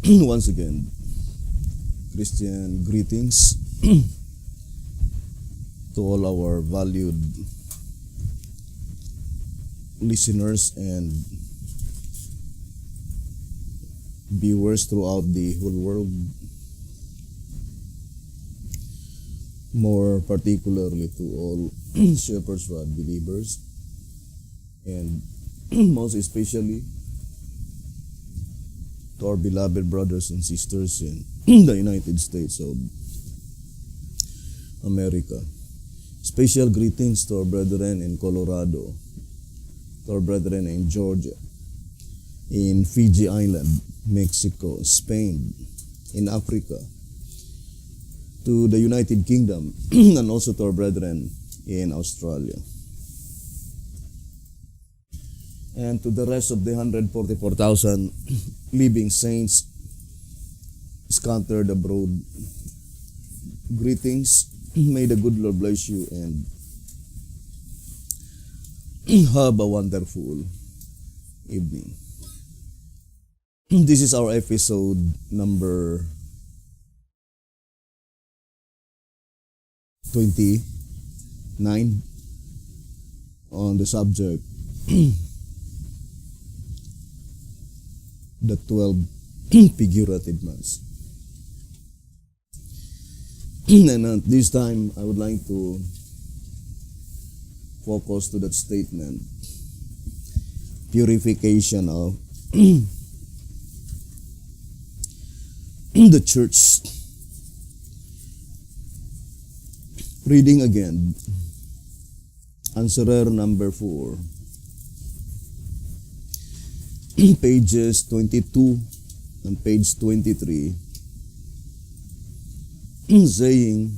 Once again, Christian greetings to all our valued listeners and viewers throughout the whole world, more particularly to all Shepherd's Rod believers, and most especially to our beloved brothers and sisters in the United States of America. Special greetings to our brethren in Colorado, to our brethren in Georgia, in Fiji Island, Mexico, Spain, in Africa, to the United Kingdom, and also to our brethren in Australia. And to the rest of the 144,000 living saints scattered abroad, greetings. May the good Lord bless you and have a wonderful evening. This is our episode number 29 on the subject the 12 figurative months. And at this time, I would like to focus to that statement, purification of the church. Reading again, answerer number 4. Pages 22 and page 23, saying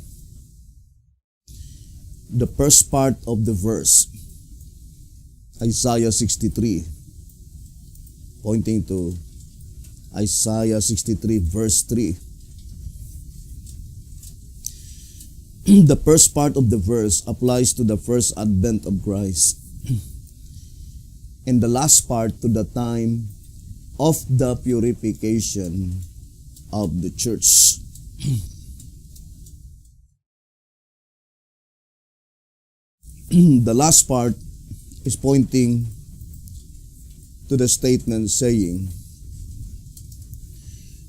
the first part of the verse, Isaiah 63, pointing to Isaiah 63 verse 3. The first part of the verse applies to the first advent of Christ, and the last part to the time of the purification of the church. The last part is pointing to the statement saying,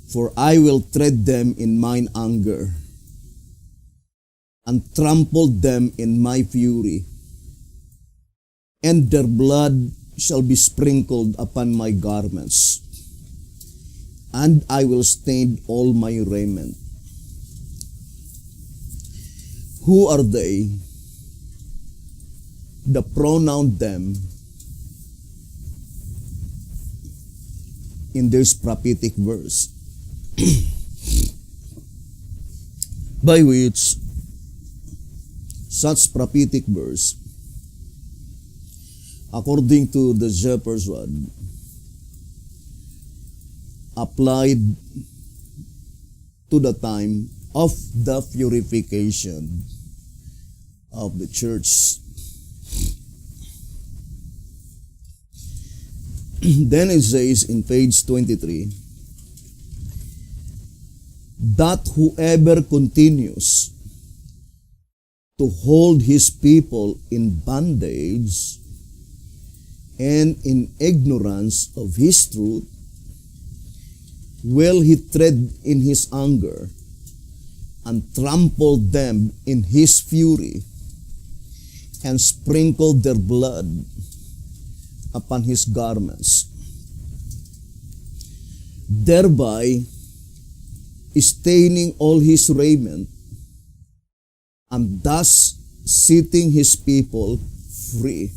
"For I will tread them in mine anger, and trample them in my fury, and their blood shall be sprinkled upon my garments, and I will stain all my raiment." Who are they? The pronoun them in this prophetic verse, by which such prophetic verse, according to the Shepherd's Rod, applied to the time of the purification of the church. Then it says in page 23, that whoever continues to hold his people in bondage and in ignorance of his truth, will he tread in his anger and trample them in his fury and sprinkle their blood upon his garments, thereby staining all his raiment, and thus setting his people free.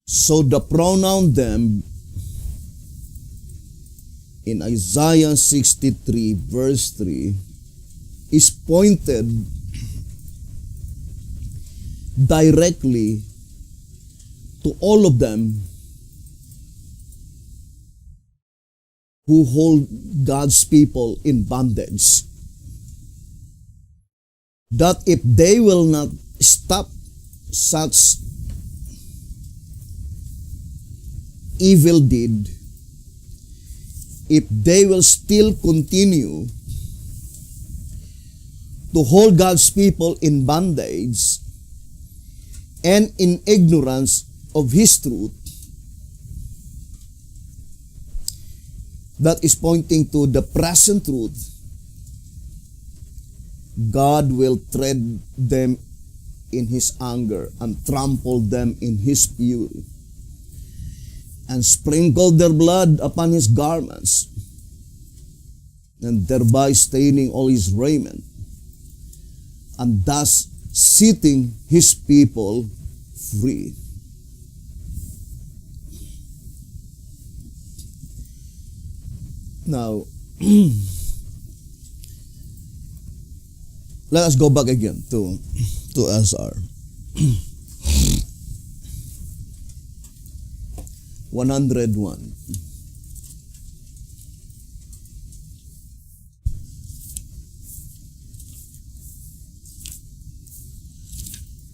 So the pronoun them in Isaiah 63 verse 3 is pointed directly to all of them who hold God's people in bondage. That if they will not stop such evil deed, if they will still continue to hold God's people in bondage and in ignorance of His truth, that is pointing to the present truth, God will tread them in His anger and trample them in His fury and sprinkle their blood upon His garments and thereby staining all His raiment and thus setting His people free. Now, let us go back again to SR. 101.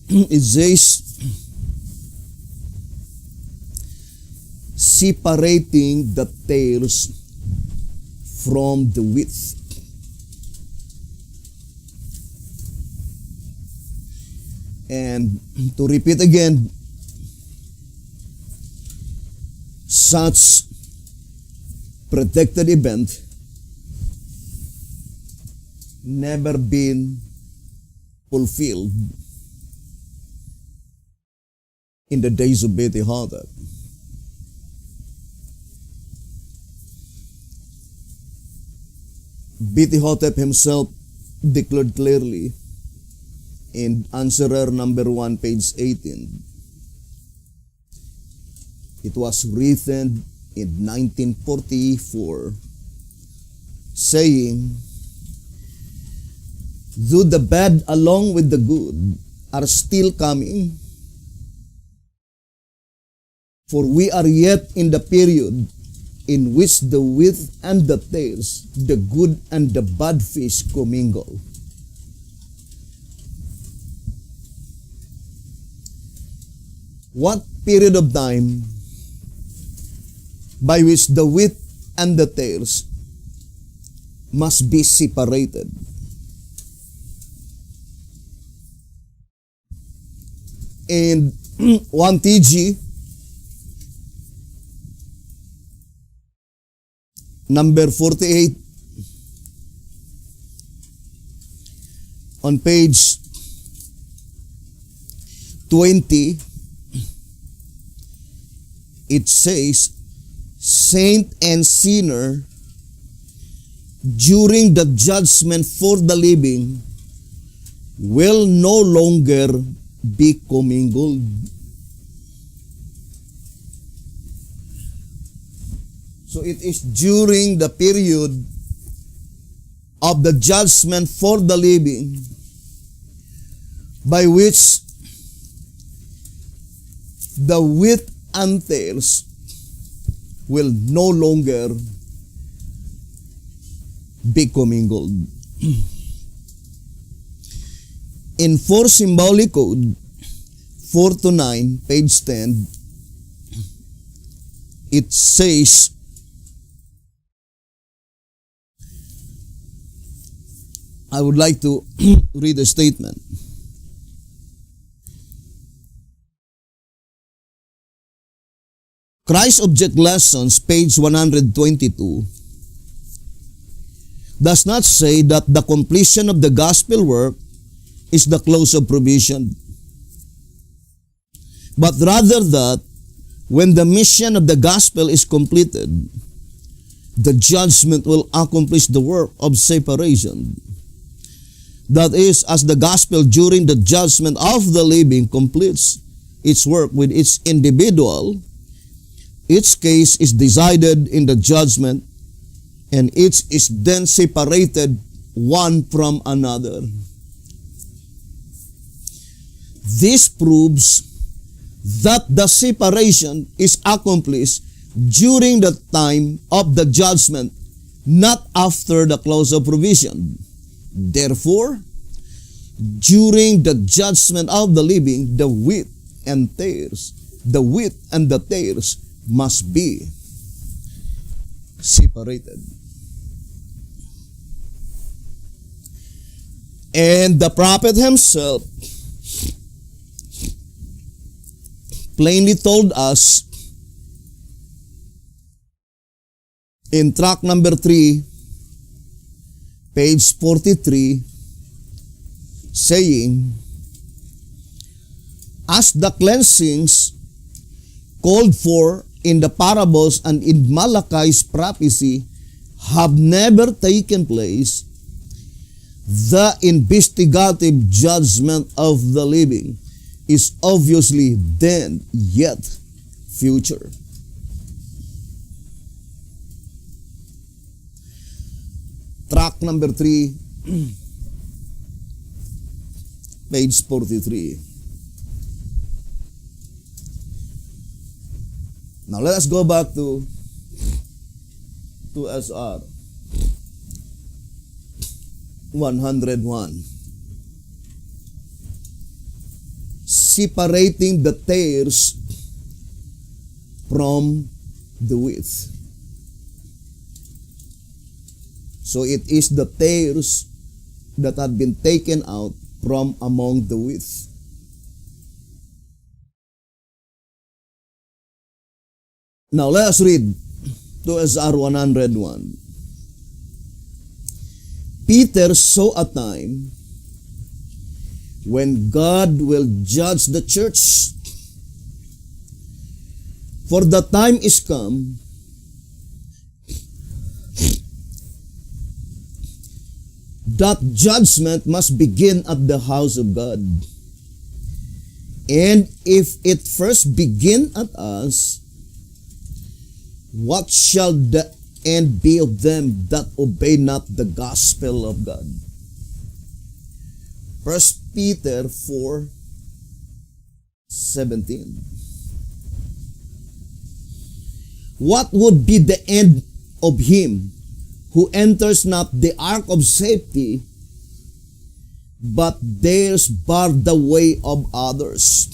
It says, separating the tares from the wheat. And to repeat again, such predicted event never been fulfilled in the days of Beti-Hotep. Beti-Hotep himself declared clearly in Answerer number 1, page 18. It was written in 1944, saying, though the bad along with the good are still coming, for we are yet in the period in which the wheat and the tares, the good and the bad fish commingle. What period of time by which the wheat and the tares must be separated? In 1 TG number 48 on page 20, it says, saint and sinner during the judgment for the living will no longer be commingled. So it is during the period of the judgment for the living by which the wheat and tares will no longer be commingled. In 4 Symbolic Code 4-9, page 10, it says, I would like to read a statement. Christ Object Lessons, page 122, does not say that the completion of the gospel work is the close of provision, but rather that when the mission of the gospel is completed, the judgment will accomplish the work of separation. That is, as the gospel during the judgment of the living completes its work with its individual, each case is decided in the judgment, and each is then separated one from another. This proves that the separation is accomplished during the time of the judgment, not after the close of provision. Therefore, during the judgment of the living, the wheat and the tares must be separated. And the prophet himself plainly told us in tract number 3, page 43, saying, as the cleansings called for in the parables and in Malachi's prophecy have never taken place, the investigative judgment of the living is obviously then yet future. Tract number 3, page 43. Now let us go back to SR 101. Separating the tares from the wheat. So it is the tares that had been taken out from among the wheat. Now let us read to SR 101. Peter saw a time when God will judge the church. For the time is come that judgment must begin at the house of God. And if it first begin at us, what shall the end be of them that obey not the gospel of God? 1 Peter 4:17. What would be the end of him who enters not the ark of safety, but dares bar the way of others?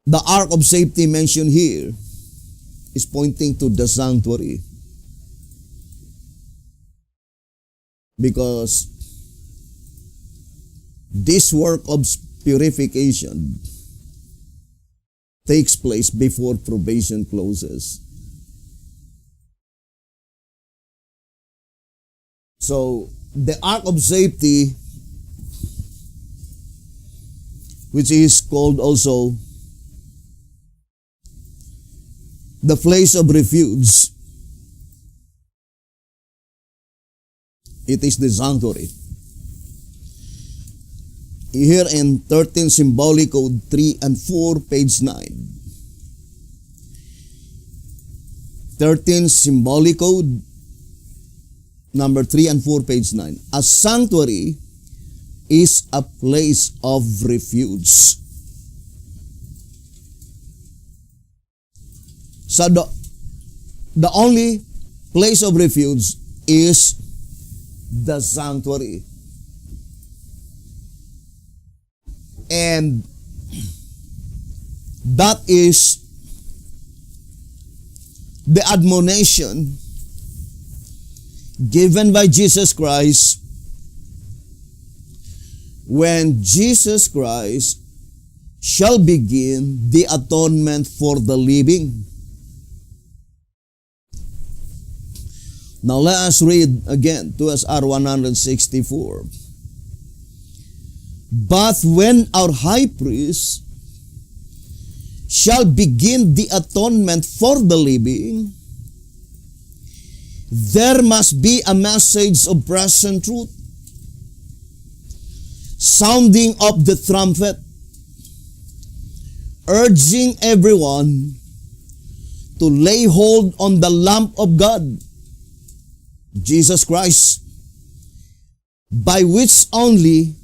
The ark of safety mentioned here is pointing to the sanctuary. Because this work of purification takes place before probation closes. So, the ark of safety, which is called also the place of refuge, it is the sanctuary. Here in 13 Symbolic Code 3 and 4, page 9. 13 Symbolic Code number 3 and 4, page 9. A sanctuary is a place of refuge. So the only place of refuge is the sanctuary. And that is the admonition given by Jesus Christ when Jesus Christ shall begin the atonement for the living. Now let us read again to SR 164. But when our high priest shall begin the atonement for the living, there must be a message of present truth, sounding of the trumpet, urging everyone to lay hold on the Lamb of God, Jesus Christ, by which only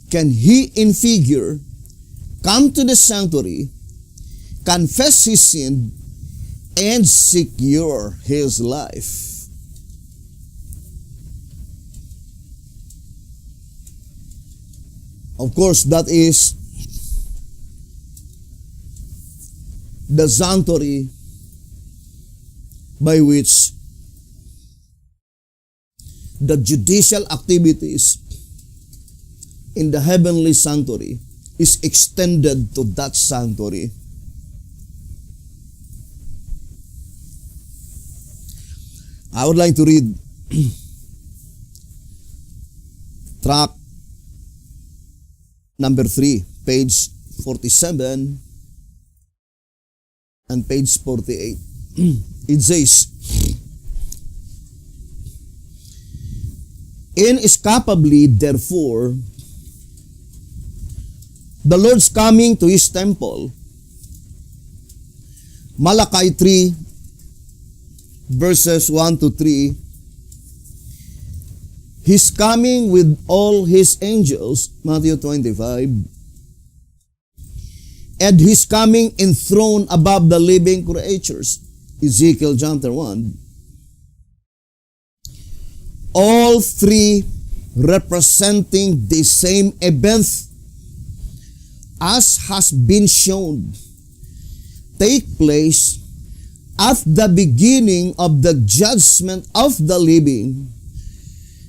can he in figure come to the sanctuary, confess his sin, and secure his life. Of course, that is the sanctuary by which the judicial activities in the heavenly sanctuary is extended to that sanctuary. I would like to read tract number 3, page 47 and page 48. It says, inescapably, therefore, the Lord's coming to His temple, Malachi 3, verses 1 to 3, He's coming with all His angels, Matthew 25, and He's coming enthroned above the living creatures, Ezekiel chapter 1. All three representing the same event, as has been shown, take place at the beginning of the judgment of the living,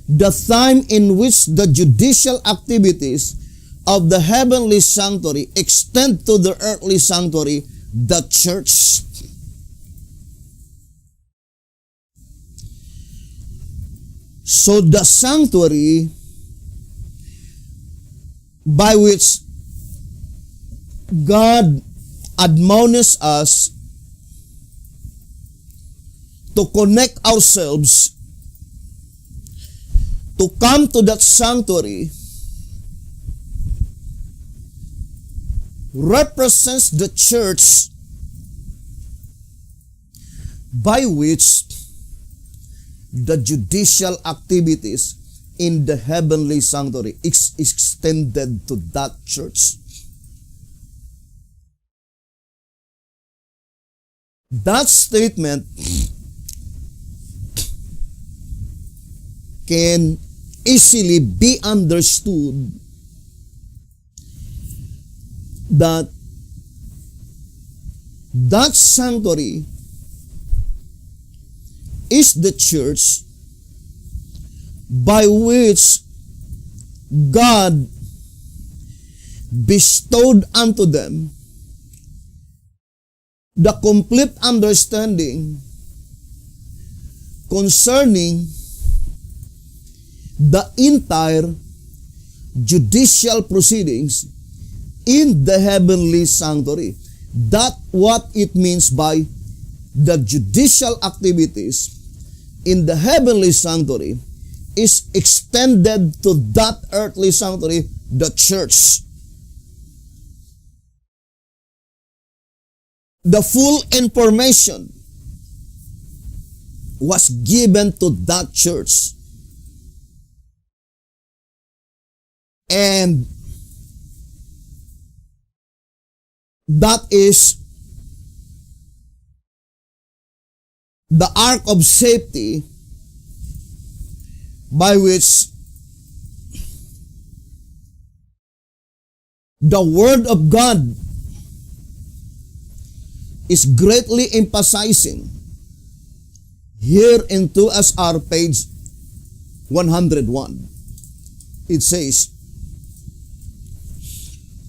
the time in which the judicial activities of the heavenly sanctuary extend to the earthly sanctuary, the church. So the sanctuary by which God admonishes us to connect ourselves, to come to that sanctuary, represents the church by which the judicial activities in the heavenly sanctuary is extended to that church. That statement can easily be understood that that sanctuary is the church by which God bestowed unto them the complete understanding concerning the entire judicial proceedings in the heavenly sanctuary. That's what it means by the judicial activities in the heavenly sanctuary is extended to that earthly sanctuary, the church. The full information was given to that church. And that is the ark of safety by which the Word of God is greatly emphasizing here in 2SR page 101. It says,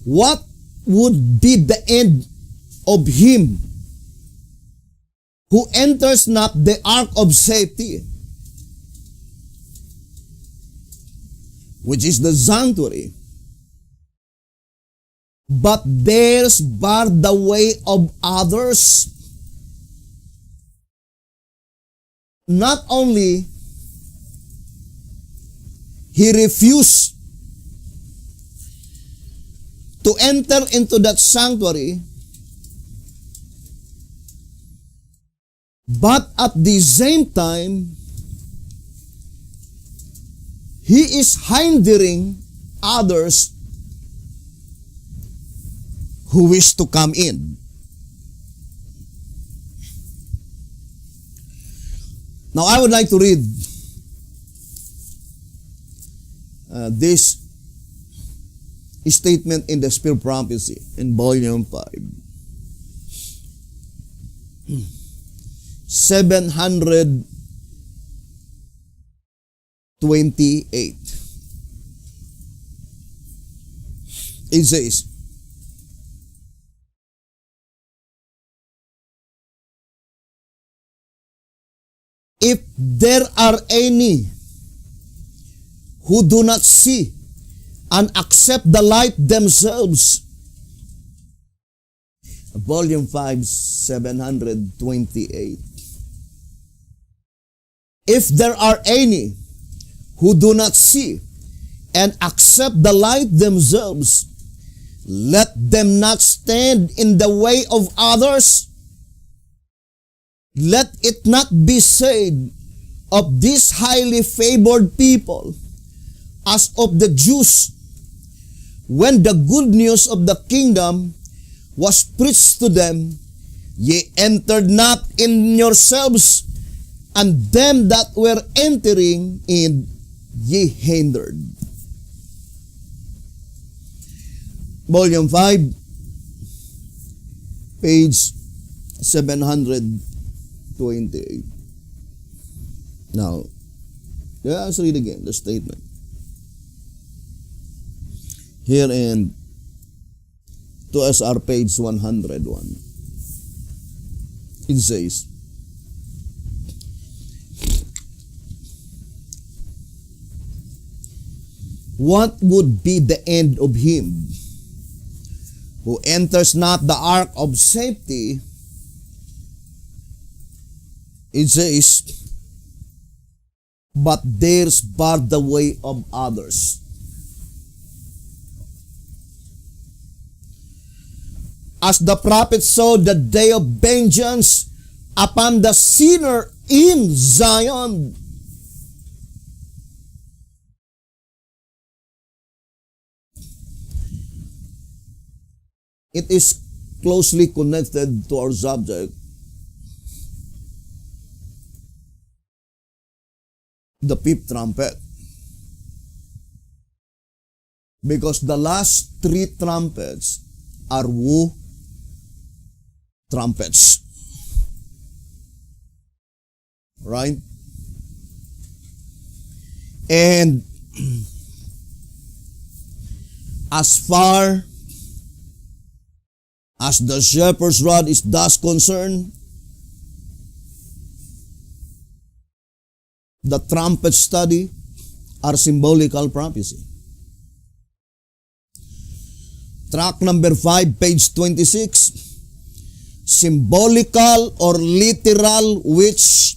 what would be the end of him who enters not the ark of safety, which is the sanctuary, but dares bar the way of others? Not only he refused to enter into that sanctuary, but at the same time, he is hindering others who wish to come in. Now, I would like to read this statement in the Spirit of Prophecy in volume 5. 728. It says, if there are any who do not see and accept the light themselves, Volume 5, 728. If there are any who do not see and accept the light themselves, let them not stand in the way of others. Let it not be said of these highly favored people, as of the Jews, when the good news of the kingdom was preached to them, ye entered not in yourselves, and them that were entering in ye hindered. Volume 5, page 728. Now, let's read again the statement. Here in 2SR page 101. It says, what would be the end of him who enters not the ark of safety? It says, but dares bar the way of others. As the prophet saw the day of vengeance upon the sinner in Zion. It is closely connected to our subject, the fifth trumpet. Because the last three trumpets are woe trumpets. Right? And as far as the shepherd's rod is thus concerned, the trumpet study are symbolical prophecy. Track number 5, page 26. Symbolical or literal, which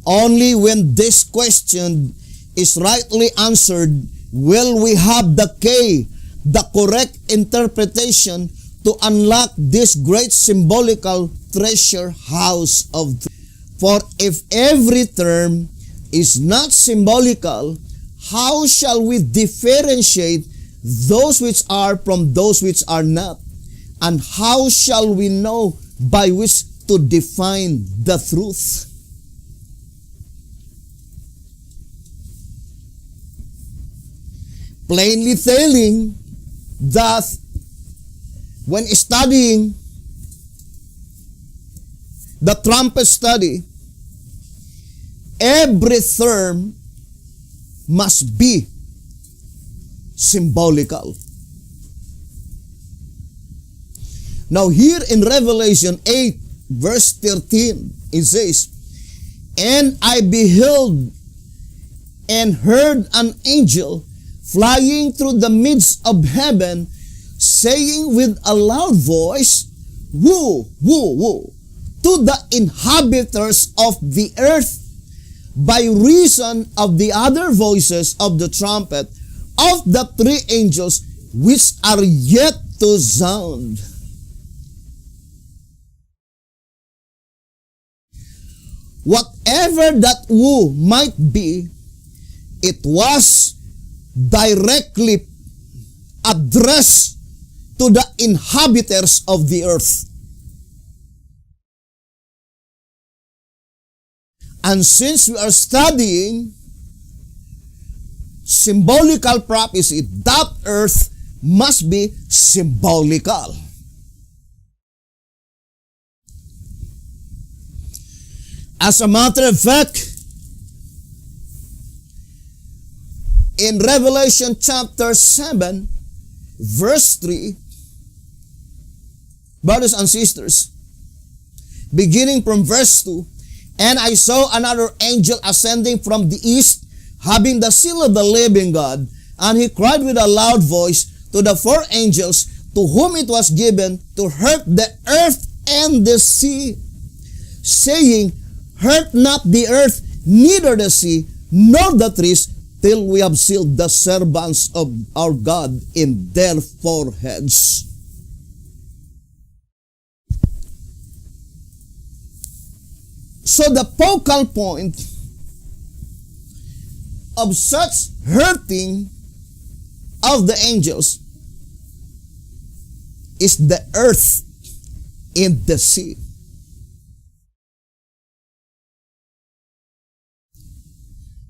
only when this question is rightly answered will we have the correct interpretation to unlock this great symbolical treasure house of. For if every term is not symbolical, how shall we differentiate those which are from those which are not? And how shall we know by which to define the truth? Plainly telling that when studying the trumpet study, every term must be symbolical. Now here in Revelation 8 verse 13, it says, and I beheld and heard an angel flying through the midst of heaven, saying with a loud voice, woe, woe, woe, to the inhabitants of the earth, by reason of the other voices of the trumpet of the three angels which are yet to sound. Whatever that woe might be, it was directly addressed to the inhabitants of the earth. And since we are studying symbolical prophecy, that earth must be symbolical. As a matter of fact, in Revelation chapter 7, verse 3, brothers and sisters, beginning from verse 2, and I saw another angel ascending from the east, having the seal of the living God, and he cried with a loud voice to the four angels to whom it was given to hurt the earth and the sea, saying, hurt not the earth, neither the sea, nor the trees, till we have sealed the servants of our God in their foreheads. So the focal point of such hurting of the angels is the earth and the sea.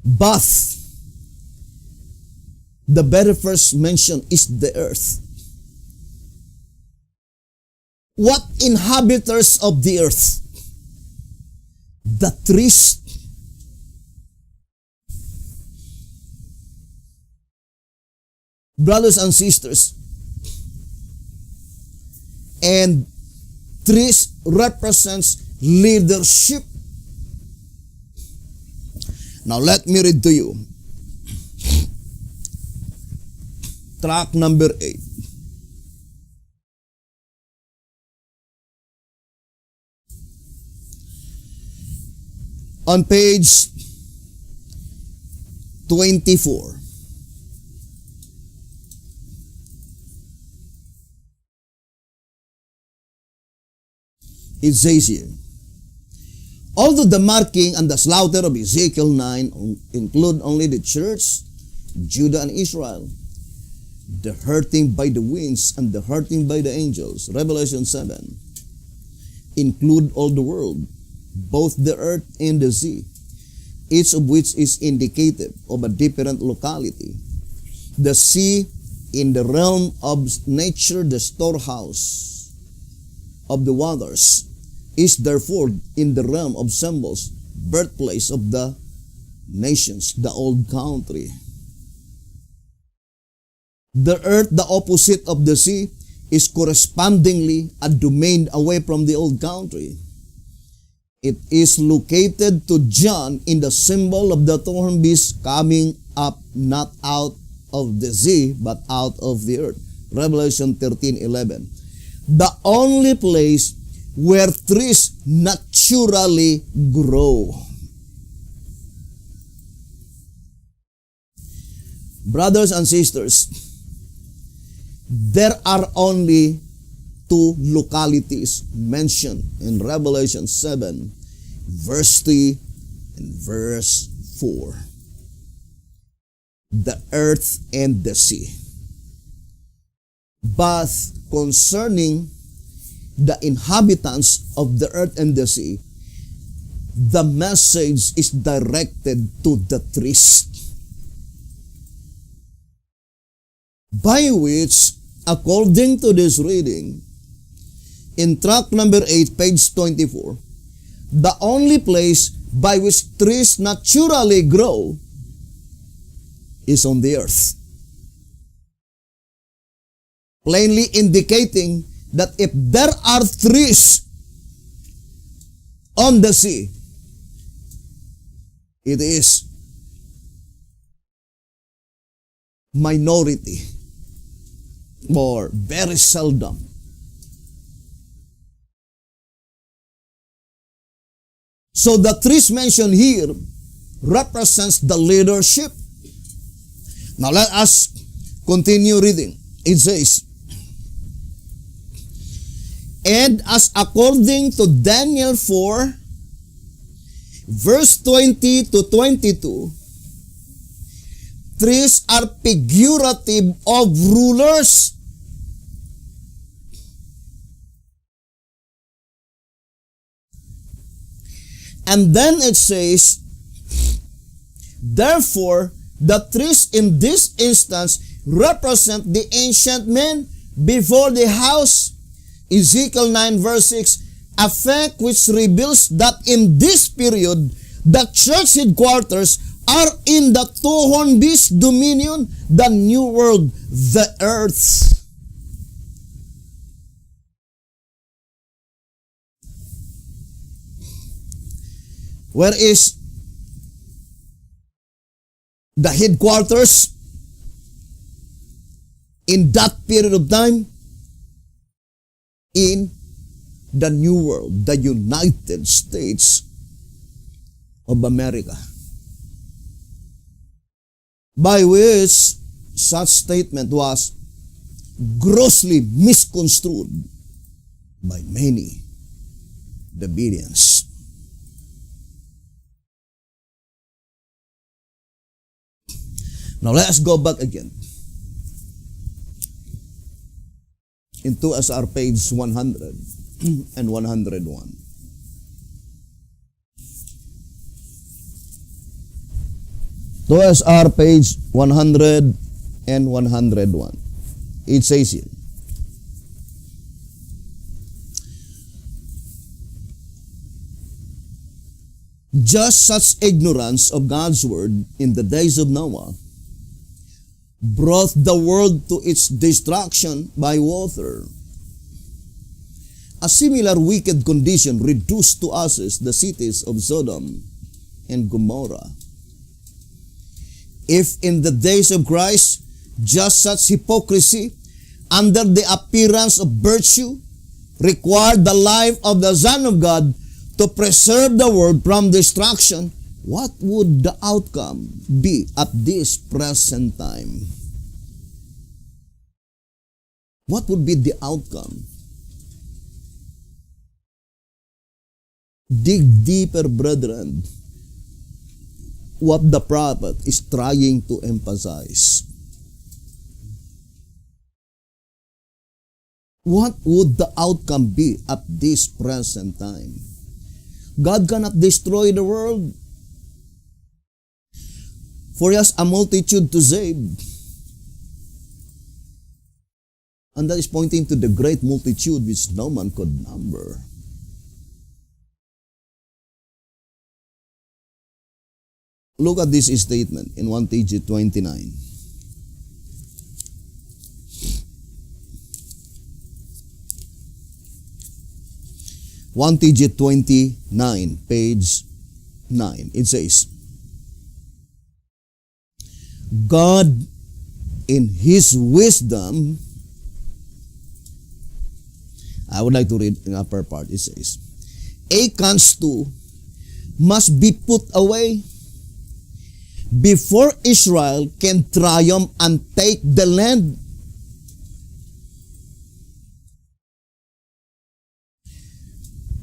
But the very first mention is the earth. What inhabitants of the earth? The trees. Brothers and sisters, and trees represents leadership. Now let me read to you. Track number 8. On page 24. It says here, although the marking and the slaughter of Ezekiel 9 include only the church, Judah and Israel, the hurting by the winds and the hurting by the angels, Revelation 7, include all the world, both the earth and the sea, each of which is indicative of a different locality. The sea in the realm of nature, the storehouse of the waters, is therefore in the realm of symbols, birthplace of the nations, the old country. The earth, the opposite of the sea, is correspondingly a domain away from the old country. It is located to John in the symbol of the thorn beast coming up not out of the sea but out of the earth. Revelation 13:11. The only place where trees naturally grow. Brothers and sisters, there are only two localities mentioned in Revelation 7, verse 3 and verse 4. The earth and the sea. But concerning the inhabitants of the earth and the sea, the message is directed to the trees. By which, according to this reading, in track number 8, page 24, the only place by which trees naturally grow is on the earth. Plainly indicating that if there are trees on the sea, it is minority or very seldom. So the trees mentioned here represents the leadership. Now let us continue reading. It says, and as according to Daniel 4, verse 20 to 22, trees are figurative of rulers. And then it says, therefore, the trees in this instance represent the ancient men before the house, Ezekiel 9 verse 6, a fact which reveals that in this period, the church headquarters are in the two-horned beast dominion, the new world, the earth. Where is the headquarters in that period of time? In the new world, the United States of America. By which such statement was grossly misconstrued by many deviants. Now let's go back again into SR page 100 and 101. To SR page 100 and 101. It says here, just such ignorance of God's word in the days of Noah brought the world to its destruction by water. A similar wicked condition reduced to ashes the cities of Sodom and Gomorrah. If in the days of Christ, just such hypocrisy under the appearance of virtue required the life of the Son of God to preserve the world from destruction, what would the outcome be at this present time? What would be the outcome? Dig deeper, brethren, what the prophet is trying to emphasize. What would the outcome be at this present time? God cannot destroy the world, for He has a multitude to save. And that is pointing to the great multitude which no man could number. Look at this statement in 1 TG 29. One TG 29, page 9. It says, God in His wisdom, I would like to read the upper part. It says, Achan's too must be put away before Israel can triumph and take the land.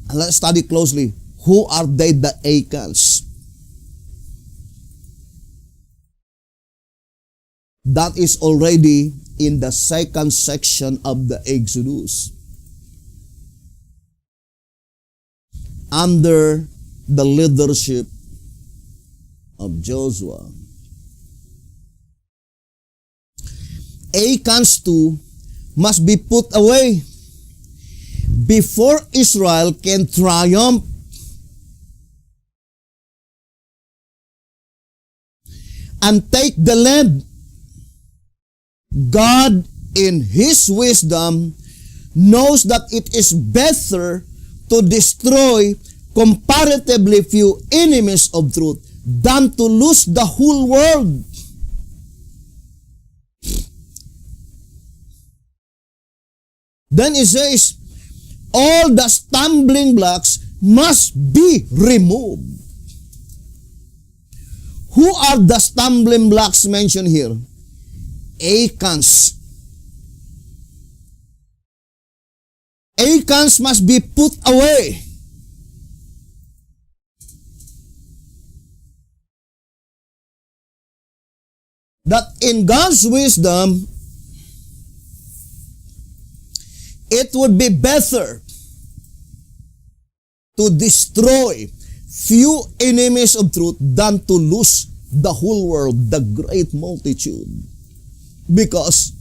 And let's study closely. Who are they, the Achan's? That is already in the second section of the Exodus. Under the leadership of Joshua. Achan's too must be put away before Israel can triumph and take the land. God in His wisdom knows that it is better to destroy comparatively few enemies of truth than to lose the whole world. Then it says, all the stumbling blocks must be removed. Who are the stumbling blocks mentioned here? Achan's. Achan's must be put away. That in God's wisdom, it would be better to destroy few enemies of truth than to lose the whole world, the great multitude. Because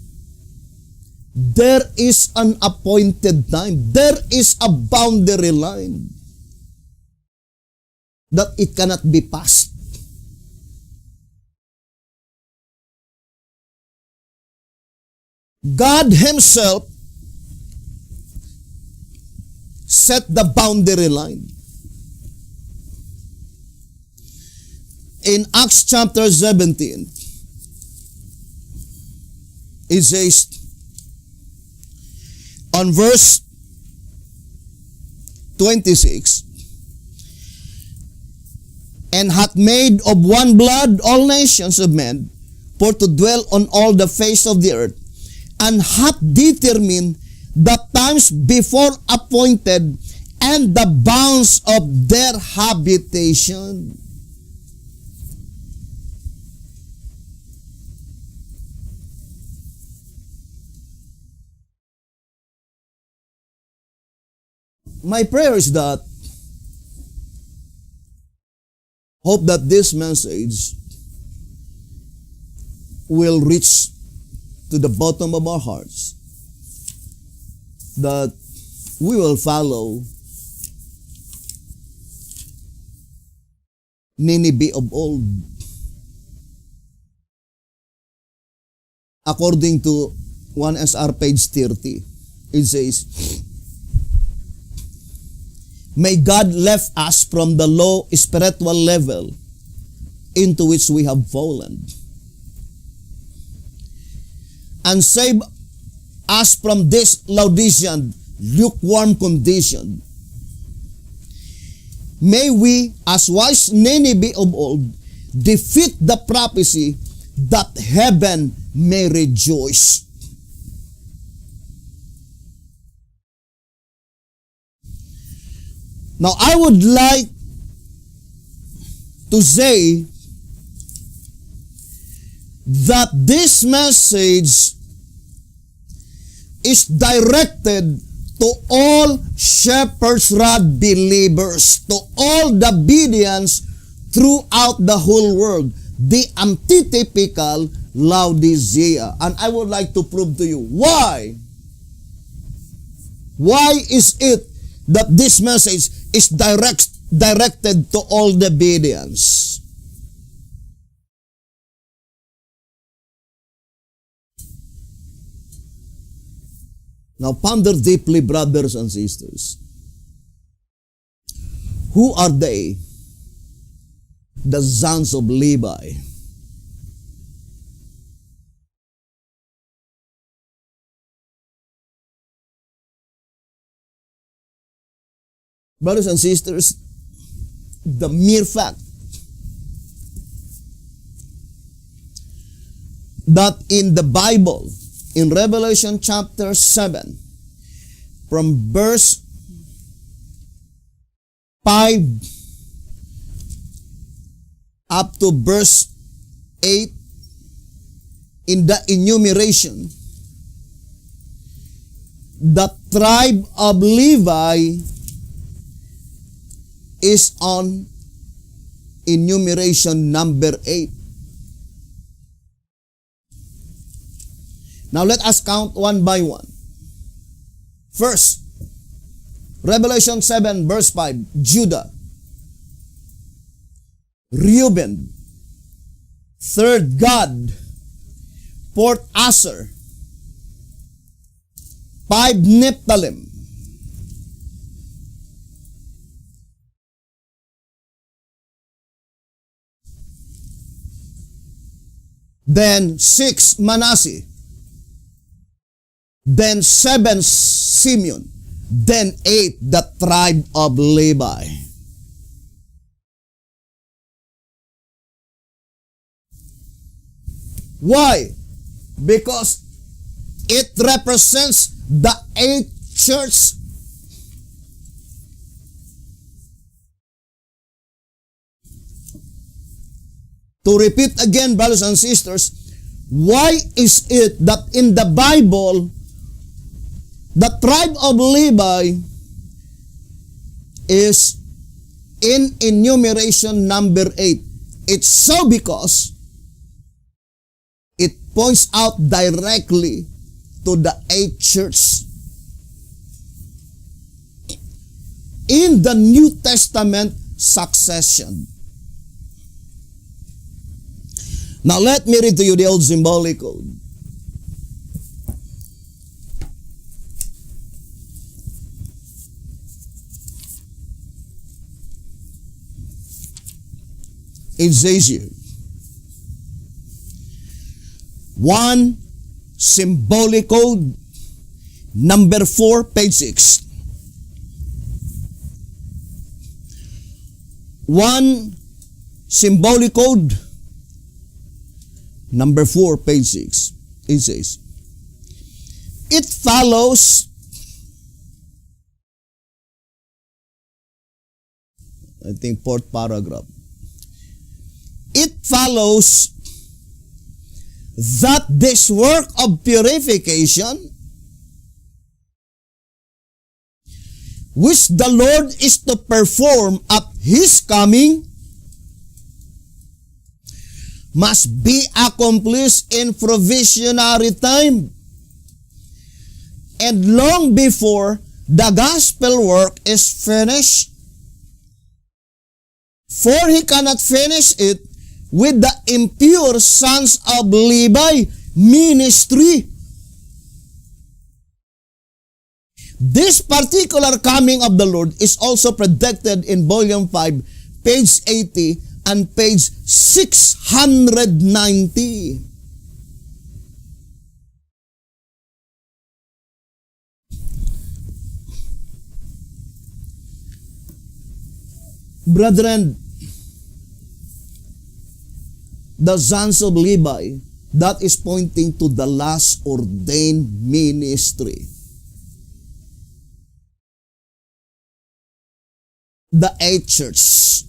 There is an appointed time. There is a boundary line that it cannot be passed. God Himself set the boundary line. In Acts chapter 17, it says, on verse 26, and hath made of one blood all nations of men, for to dwell on all the face of the earth, and hath determined the times before appointed, and the bounds of their habitation. My prayer is that, hope that this message will reach to the bottom of our hearts, that we will follow Nineveh of old. According to 1SR page 30, it says, may God lift us from the low spiritual level into which we have fallen, and save us from this Laodicean, lukewarm condition. May we, as wise Nineveh of old, defeat the prophecy that heaven may rejoice. Now, I would like to say that this message is directed to all Shepherd's Rod believers, to all the Bereans throughout the whole world, the antitypical Laodicea. And I would like to prove to you why. Why is it that this message is directed to all the Bereans? Now ponder deeply, brothers and sisters. Who are they? The sons of Levi. Brothers and sisters, the mere fact that in the Bible, in Revelation chapter 7, from verse 5 up to verse 8, in the enumeration, the tribe of Levi is on enumeration number 8. Now let us count one by one. First, Revelation 7 verse 5, Judah. Reuben. Third, Gad. Fourth, Asher. 5, Nephthalim. Then 6, Manasseh. Then 7, Simeon. Then 8, the tribe of Levi. Why? Because it represents the 8th church. To repeat again, brothers and sisters, why is it that in the Bible, the tribe of Levi is in enumeration number 8? It's so because it points out directly to the eight church in the New Testament succession. Now let me read to you the old symbolic code. It says here, 1 symbolic code, number 4, page 6. 1 symbolic code, number 4, page 6. It says, it follows, I think fourth paragraph. It follows that this work of purification, which the Lord is to perform at His coming, must be accomplished in provisionary time and long before the gospel work is finished. For He cannot finish it with the impure sons of Levi ministry. This particular coming of the Lord is also predicted in volume 5, page 80 and page 690. Brethren, the sons of Levi, that is pointing to the last ordained ministry. The eighth church.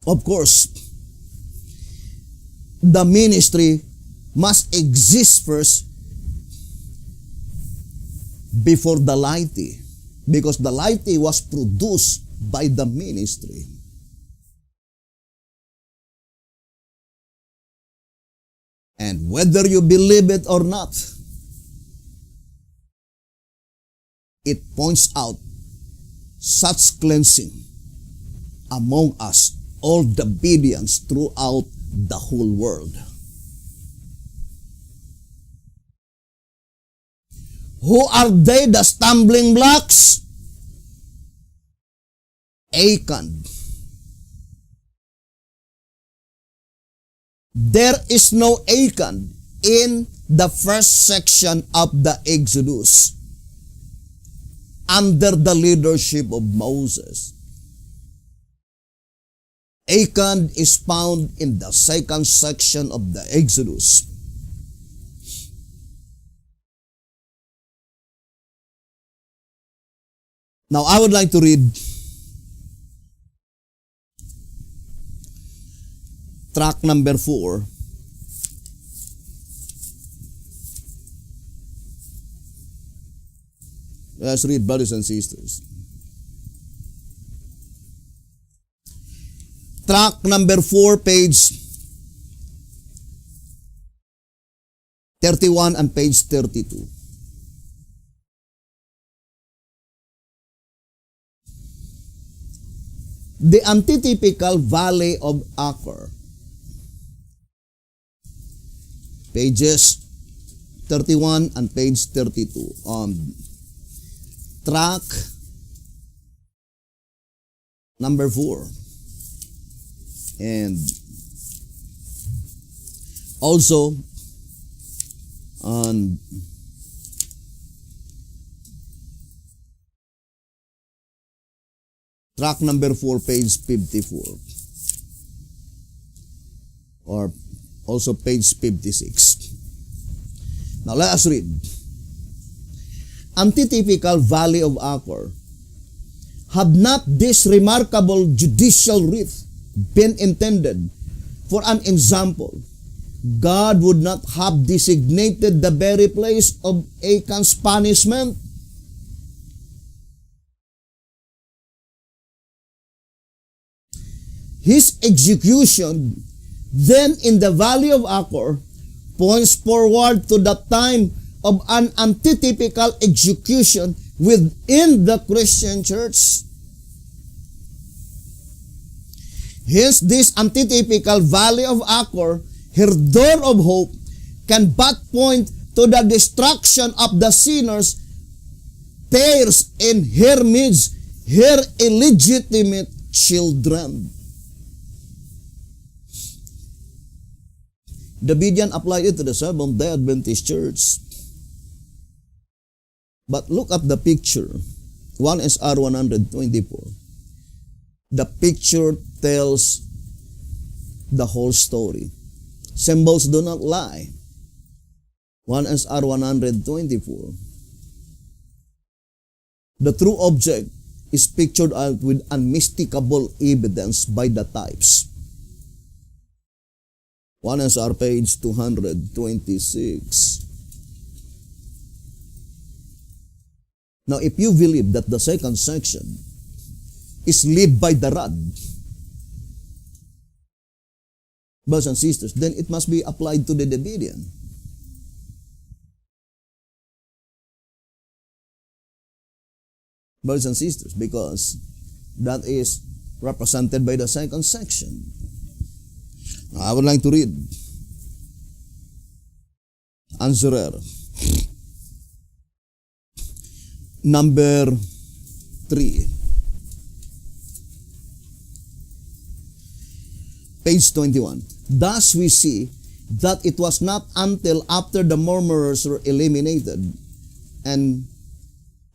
Of course, the ministry must exist first before the laity, because the laity was produced by the ministry. And whether you believe it or not, it points out such cleansing among us, all the obedience throughout the whole world. Who are they, the stumbling blocks? Achan. There is no Achan in the first section of the Exodus under the leadership of Moses. Achan is found in the second section of the Exodus. Now, I would like to read track number 4. Let's read, brothers and sisters. Track number 4, page 31 and page 32. The antitypical valley of Achor. Pages 31 and page 32 on track number 4. And also on track number 4, page 54. Or also page 56. Now let us read. Antitypical valley of Achor. Had not this remarkable judicial wreath been intended for an example, God would not have designated the very place of Achan's punishment. His execution then in the valley of Achor points forward to the time of an antitypical execution within the Christian church. Hence, this antitypical valley of Achor, her door of hope, can but point to the destruction of the sinners, pairs in her midst, her illegitimate children. Davidian applied it to the Seventh-day Adventist Church. But look at the picture. 1 SR 124. The picture tells the whole story. Symbols do not lie. 1 SR 124. The true object is pictured out with unmistakable evidence by the types. 1 SR page 226. Now, if you believe that the second section is led by the rod, brothers and sisters, then it must be applied to the Davidian. Brothers and sisters, because that is represented by the second section. Now, I would like to read answerer number 3, page 21. Thus we see that it was not until after the murmurers were eliminated, and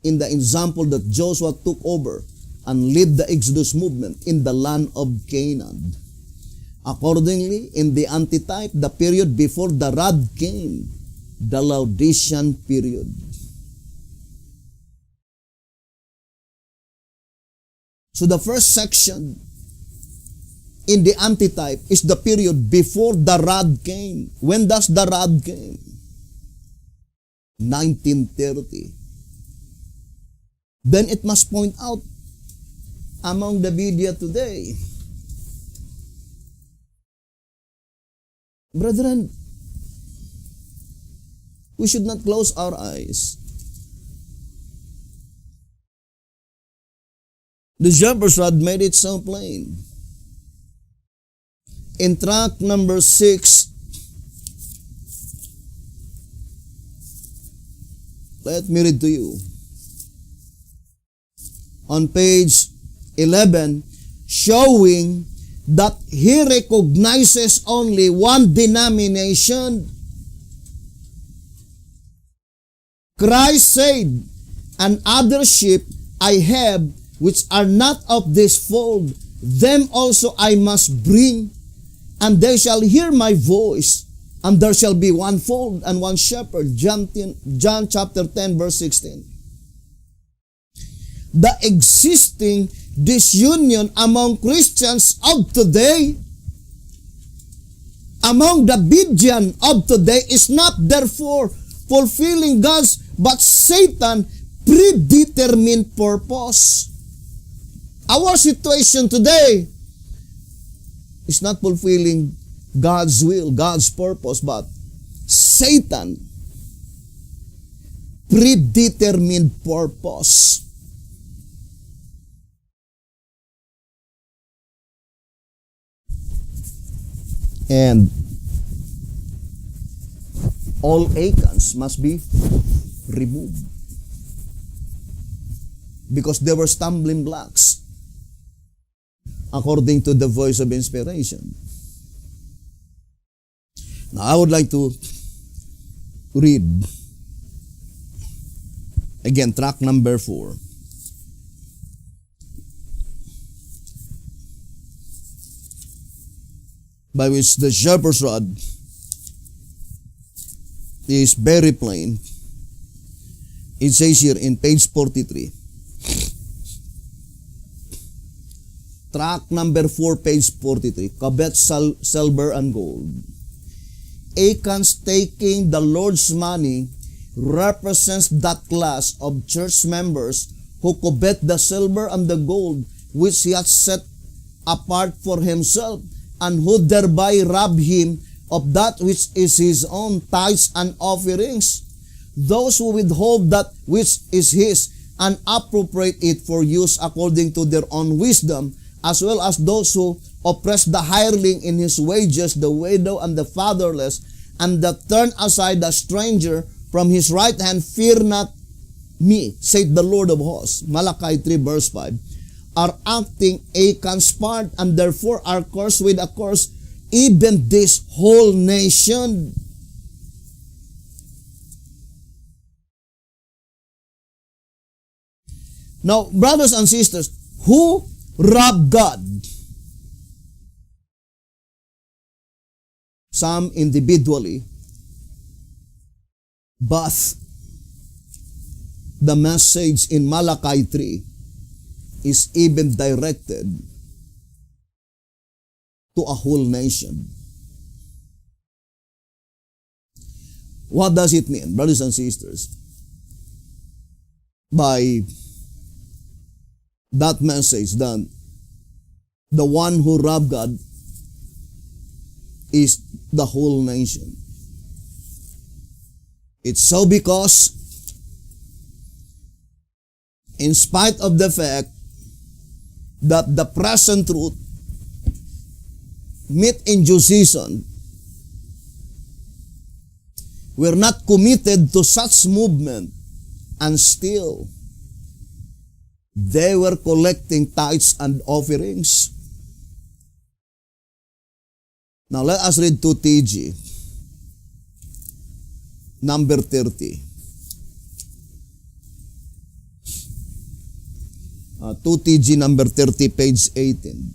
in the example that Joshua took over and led the Exodus movement in the land of Canaan. Accordingly, in the antitype, the period before the rod came, the Laodicean period. So the first section in the antitype is the period before the rod came. When does the rod came? 1930. Then it must point out among the media today. Brethren, we should not close our eyes. The Shepherd's Rod made it so plain. In tract number 6, let me read to you. On page 11, showing that he recognizes only one denomination. Christ said, "And other sheep I have which are not of this fold, them also I must bring, and they shall hear my voice, and there shall be one fold and one shepherd." John chapter 10, verse 16. The existing disunion among Christians of today, among the Davidian of today, is not therefore fulfilling God's but Satan's predetermined purpose. Our situation today is not fulfilling God's will, God's purpose, but Satan predetermined purpose. And all acons must be removed because they were stumbling blocks according to the voice of inspiration. Now, I would like to read again tract number 4. By which the shepherd's rod is very plain. It says here in page 43. Tract number 4, page 43. Covet silver and gold. Acons taking the Lord's money represents that class of church members who covet the silver and the gold which he has set apart for himself, and who thereby rob him of that which is his own, tithes and offerings. Those who withhold that which is his and appropriate it for use according to their own wisdom, as well as those who oppress the hireling in his wages, the widow and the fatherless, and that turn aside the stranger from his right hand, fear not me, saith the Lord of hosts. Malachi 3 verse 5. Are acting Achan's part, and therefore are cursed with a curse, even this whole nation. Now, brothers and sisters, who rob God? Some individually, but the message in Malachi 3 is even directed to a whole nation. What does it mean, brothers and sisters? By that message, that the one who robbed God is the whole nation. It's so because, in spite of the fact that the present truth meet in due season, we're not committed to such movement, and still they were collecting tithes and offerings. Now let us read 2 TG, number 30. 2 TG number 30, page 18.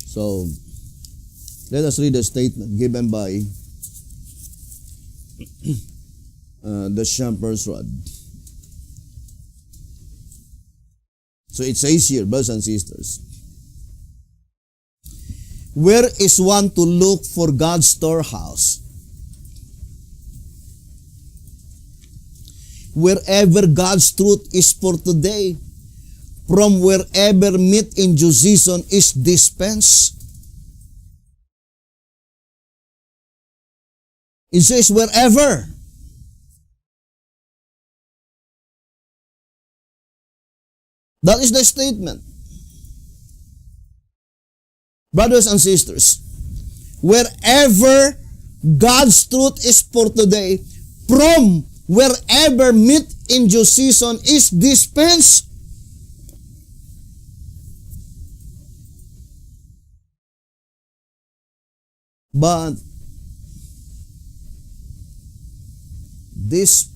So, let us read a statement given by the shepherd's rod. So it says here, brothers and sisters, where is one to look for God's storehouse? Wherever God's truth is for today, from wherever meat in due season is dispensed. It says wherever. That is the statement. Brothers and sisters, wherever God's truth is for today, from wherever meat in due season is dispensed. But these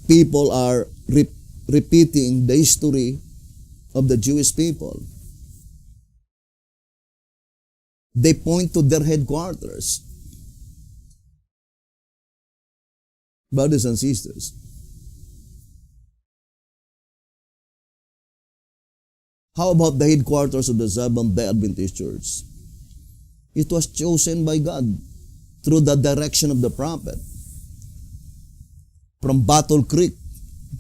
people are repeating the history of the Jewish people. They point to their headquarters. Brothers and sisters, how about the headquarters of the Seventh-day Adventist Church? It was chosen by God through the direction of the prophet from Battle Creek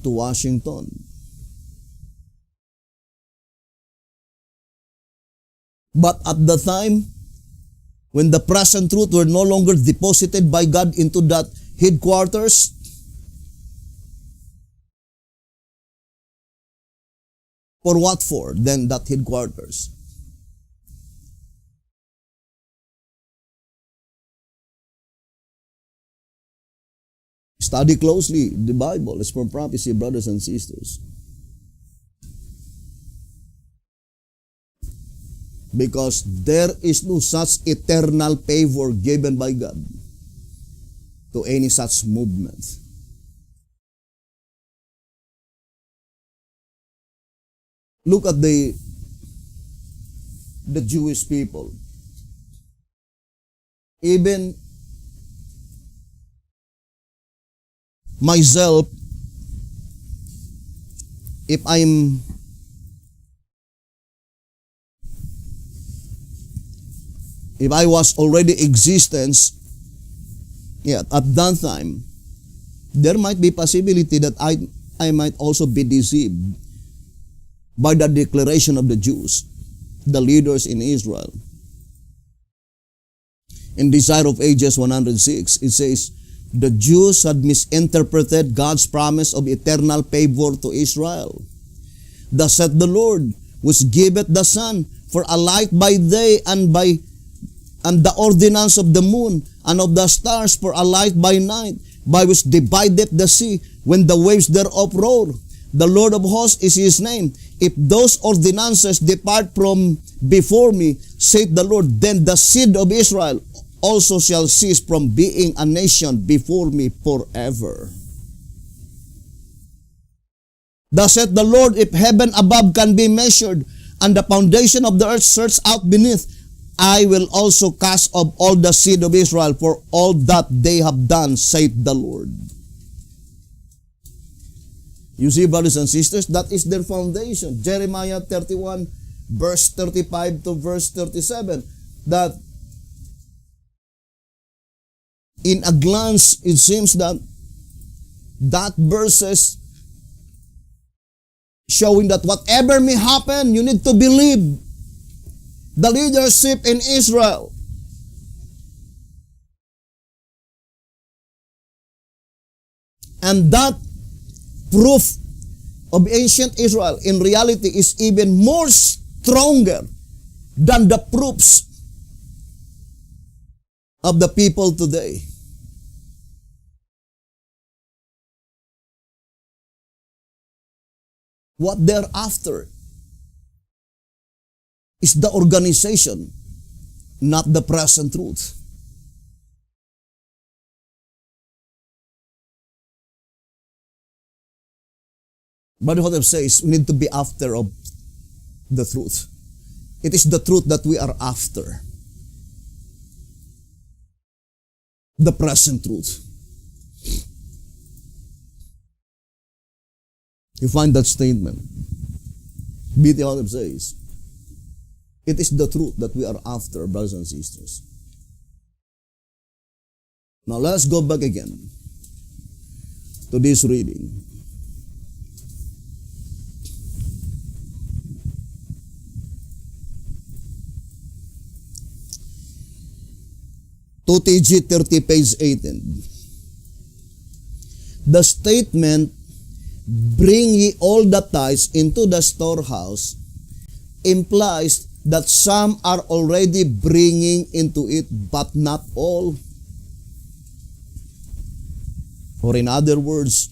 to Washington. But at the time, when the present truth were no longer deposited by God into that headquarters, for what for then that headquarters? Study closely the Bible. It's from prophecy, brothers and sisters. Because there is no such eternal favor given by God to any such movement. Look at the Jewish people. Even myself, if I was already existence, at that time, there might be possibility that I might also be deceived by the declaration of the Jews, the leaders in Israel. In Desire of Ages 106, it says, the Jews had misinterpreted God's promise of eternal favor to Israel. Thus saith the Lord, which giveth the sun for a light by day, and the ordinance of the moon and of the stars for a light by night, by which divideth the sea when the waves thereof roar. The Lord of hosts is his name. If those ordinances depart from before me, saith the Lord, then the seed of Israel also shall cease from being a nation before me forever. Thus saith the Lord, if heaven above can be measured, and the foundation of the earth searched out beneath, I will also cast off all the seed of Israel for all that they have done, saith the Lord. You see, brothers and sisters, that is their foundation. Jeremiah 31, verse 35 to verse 37, that in a glance, it seems that verses showing that whatever may happen, you need to believe the leadership in Israel. And that proof of ancient Israel in reality is even more stronger than the proofs of the people today. What they're after is the organization, not the present truth. But what it says, we need to be after of the truth. It is the truth that we are after. The present truth. You find that statement. B.T. Hotep says, it is the truth that we are after, brothers and sisters. Now let's go back again to this reading. To TG 30, page 18. The statement, bring ye all the tithes into the storehouse, implies that some are already bringing into it, but not all. Or in other words,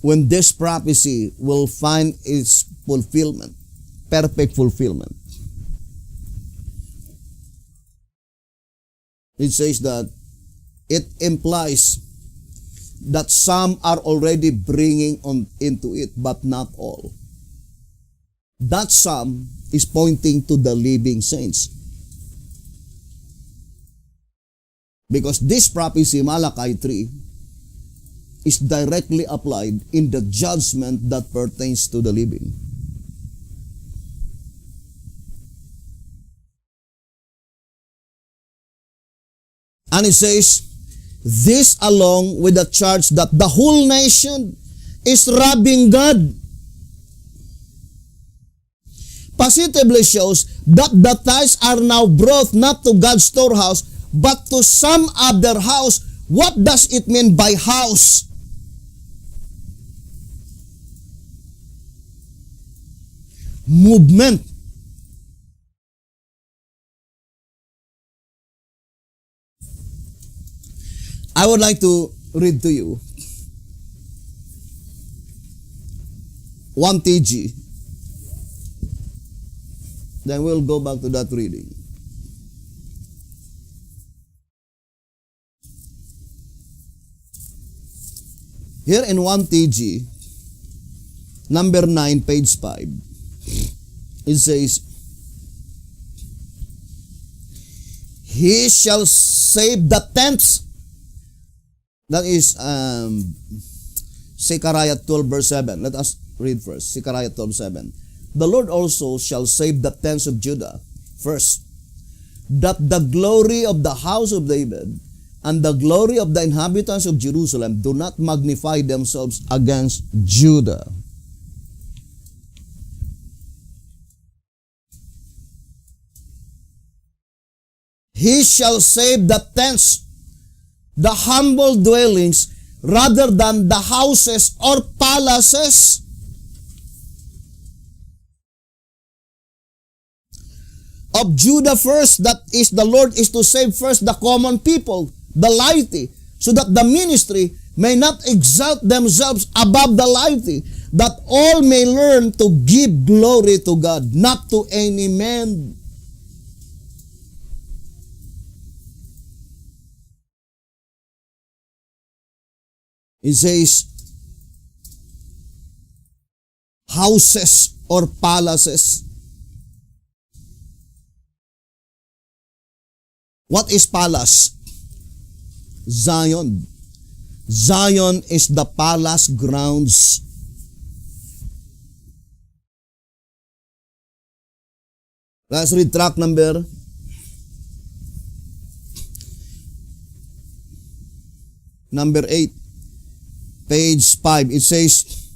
when this prophecy will find its fulfillment, perfect fulfillment, it says that it implies that some are already bringing into it, but not all. That some is pointing to the living saints. Because this prophecy, Malachi 3, is directly applied in the judgment that pertains to the living. And it says, this along with the charge that the whole nation is robbing God, positively shows that the tithes are now brought not to God's storehouse, but to some other house. What does it mean by house? Movement. I would like to read to you 1 TG. Then we'll go back to that reading. Here in 1 TG, number 9, page 5, it says, he shall save the tenths. That is Zechariah 12, verse 7. Let us read first. Zechariah 12, 7. The Lord also shall save the tents of Judah first, that the glory of the house of David and the glory of the inhabitants of Jerusalem do not magnify themselves against Judah. He shall save the tents, the humble dwellings, rather than the houses or palaces. Of Judah first, that is, the Lord is to save first the common people, the laity, so that the ministry may not exalt themselves above the laity, that all may learn to give glory to God, not to any man. It says, houses or palaces. What is palace? Zion. Zion is the palace grounds. Let's read track number 8. Page 5. It says,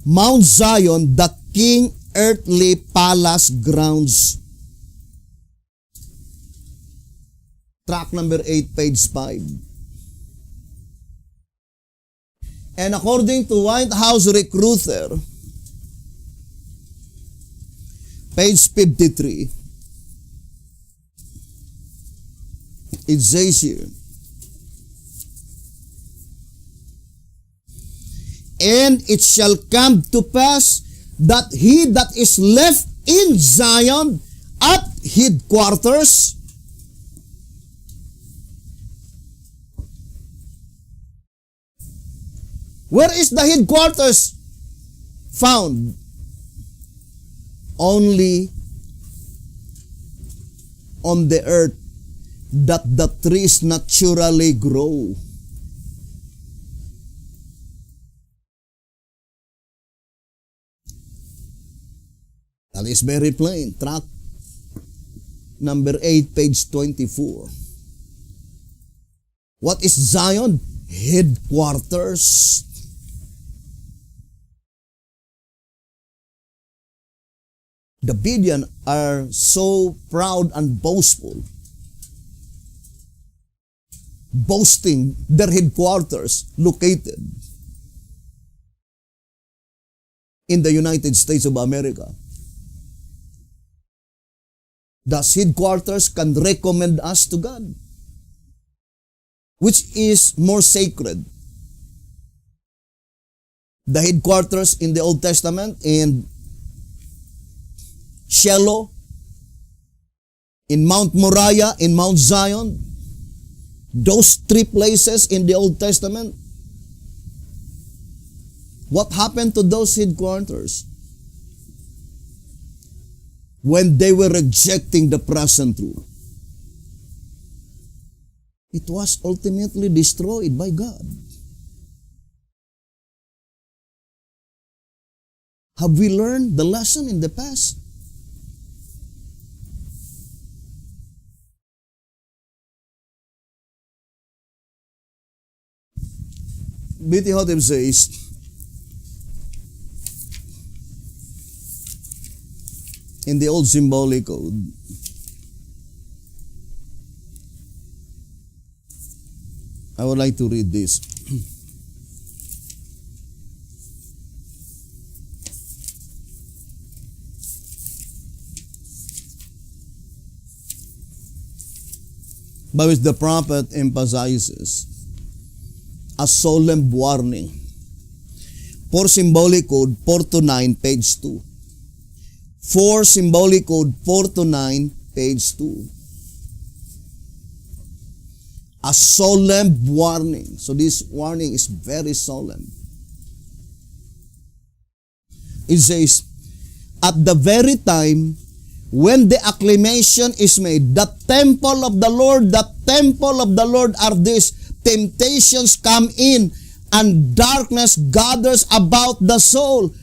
Mount Zion, the king earthly palace grounds. Track number 8, page 5. And according to White House Recruiter, page 53, it says here, and it shall come to pass that he that is left in Zion at headquarters where is the headquarters found? Only on the earth that the trees naturally grow. That is very plain. Track number 8, page 24. What is Zion? Headquarters. The Bedouin are so proud and boastful, boasting their headquarters located in the United States of America. Thus, headquarters can recommend us to God. Which is more sacred? The headquarters in the Old Testament in Shiloh, in Mount Moriah, in Mount Zion, those three places in the Old Testament. What happened to those headquarters? When they were rejecting the present truth, it was ultimately destroyed by God. Have we learned the lesson in the past? B.T. Hotep says, in the old symbolic code, I would like to read this. By which the prophet emphasizes a solemn warning. For symbolic code 429, page 2. For symbolic code 429, page 2. A solemn warning. So this warning is very solemn. It says, at the very time when the acclamation is made, the temple of the Lord are these, temptations come in, and darkness gathers about the soul,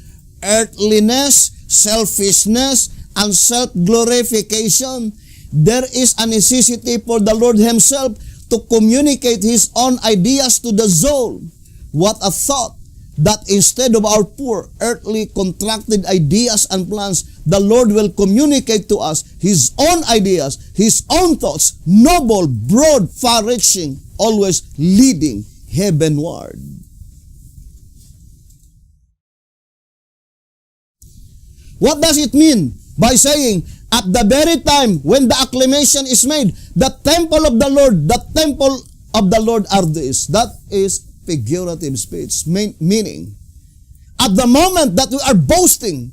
earthliness, selfishness, and self-glorification, there is a necessity for the Lord Himself to communicate His own ideas to the soul. What a thought! That instead of our poor, earthly, contracted ideas and plans, the Lord will communicate to us His own ideas, His own thoughts, noble, broad, far-reaching, always leading heavenward. What does it mean by saying, at the very time when the acclamation is made, the temple of the Lord are this? That is figurative speech, meaning, at the moment that we are boasting,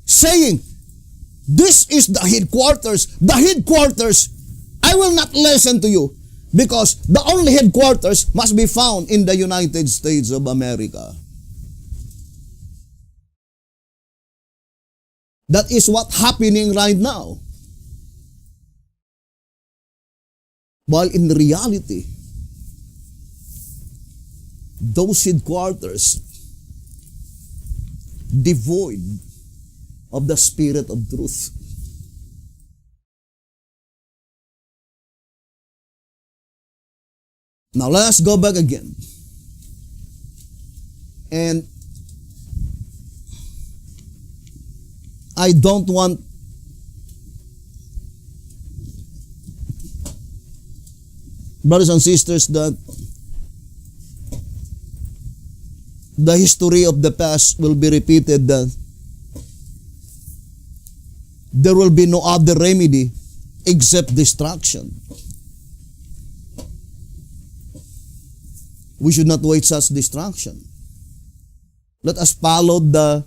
saying, this is the headquarters, I will not listen to you, because the only headquarters must be found in the United States of America. That is what's happening right now. While in reality, those headquarters devoid of the Spirit of truth. Now let us go back again. And I don't want brothers and sisters that the history of the past will be repeated, that there will be no other remedy except destruction. We should not wait such destruction. Let us follow the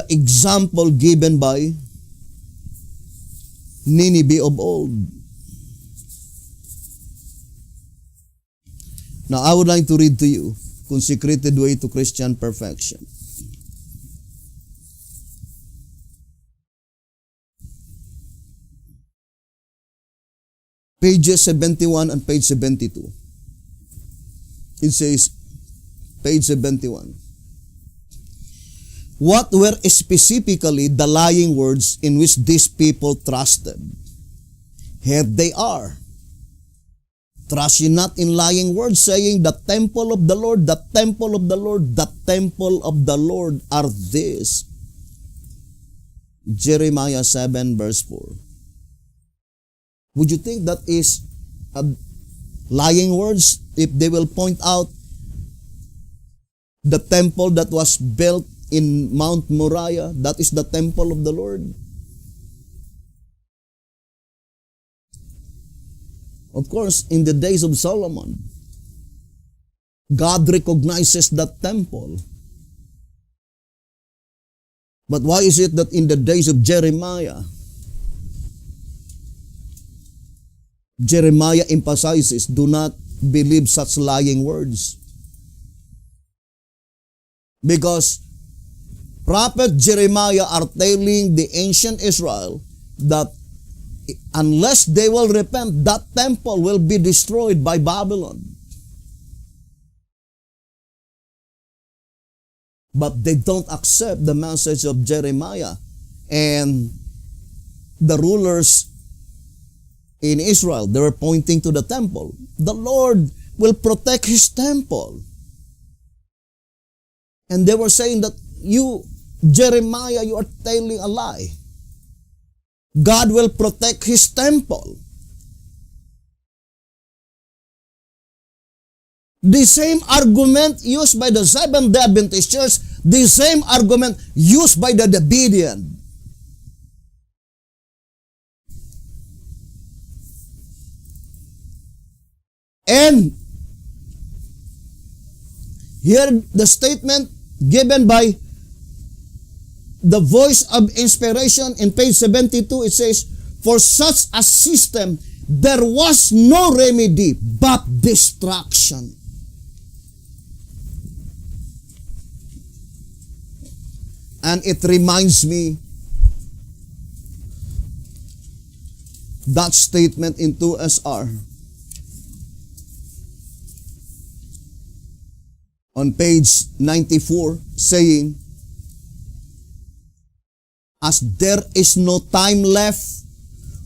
example given by Nineveh of old. Now, I would like to read to you Consecrated Way to Christian Perfection. Pages 71 and page 72. It says, page 71. What were specifically the lying words in which these people trusted? Here they are. Trust ye not in lying words, saying, the temple of the Lord, the temple of the Lord, the temple of the Lord are this. Jeremiah 7 verse 4. Would you think that is lying words if they will point out the temple that was built in Mount Moriah, that is the temple of the Lord? Of course, in the days of Solomon, God recognizes that temple. But why is it that in the days of Jeremiah, Jeremiah emphasizes, do not believe such lying words? Because Prophet Jeremiah are telling the ancient Israel that unless they will repent, that temple will be destroyed by Babylon. But they don't accept the message of Jeremiah. And the rulers in Israel, they were pointing to the temple. The Lord will protect His temple. And they were saying that you, Jeremiah, you are telling a lie. God will protect His temple. The same argument used by the Seventh-day Adventist Church, the same argument used by the Davidian. And here the statement given by the Voice of Inspiration in page 72, it says, for such a system, there was no remedy but destruction. And it reminds me that statement in 2SR on page 94 saying, as there is no time left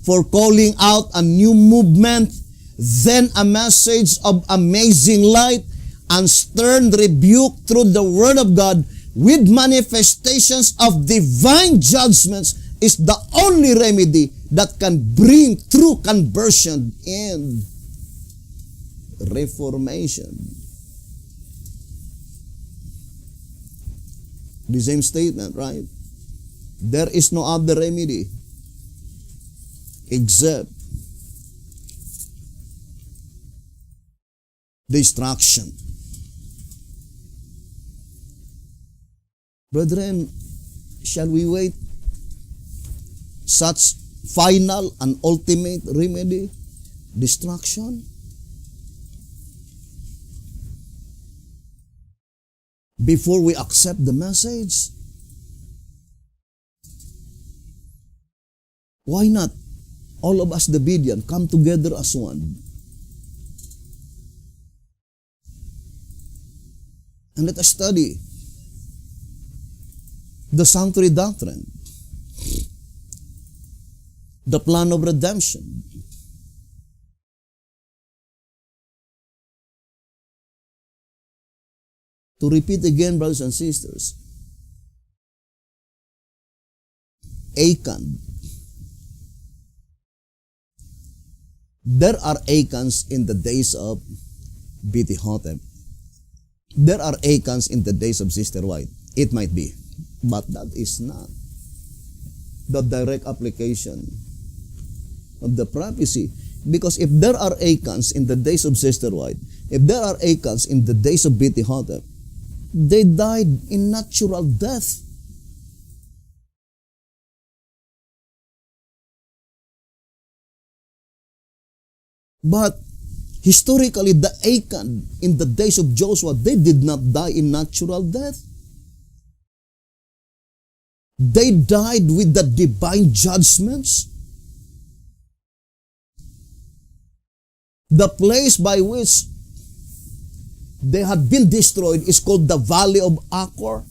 for calling out a new movement, then a message of amazing light and stern rebuke through the Word of God with manifestations of divine judgments is the only remedy that can bring true conversion and reformation. The same statement, right? There is no other remedy except destruction. Brethren, shall we wait such final and ultimate remedy? Destruction? Before we accept the message? Why not all of us, the Berean, come together as one? And let us study the sanctuary doctrine, the plan of redemption. To repeat again, brothers and sisters, Achan. There are Achans in the days of Bethhotep. There are Achans in the days of Sister White. It might be. But that is not the direct application of the prophecy. Because if there are Achans in the days of Sister White, if there are Achans in the days of Bethhotep, they died in natural death. But historically, the Achan in the days of Joshua, they did not die in natural death. They died with the divine judgments. The place by which they had been destroyed is called the Valley of Achor.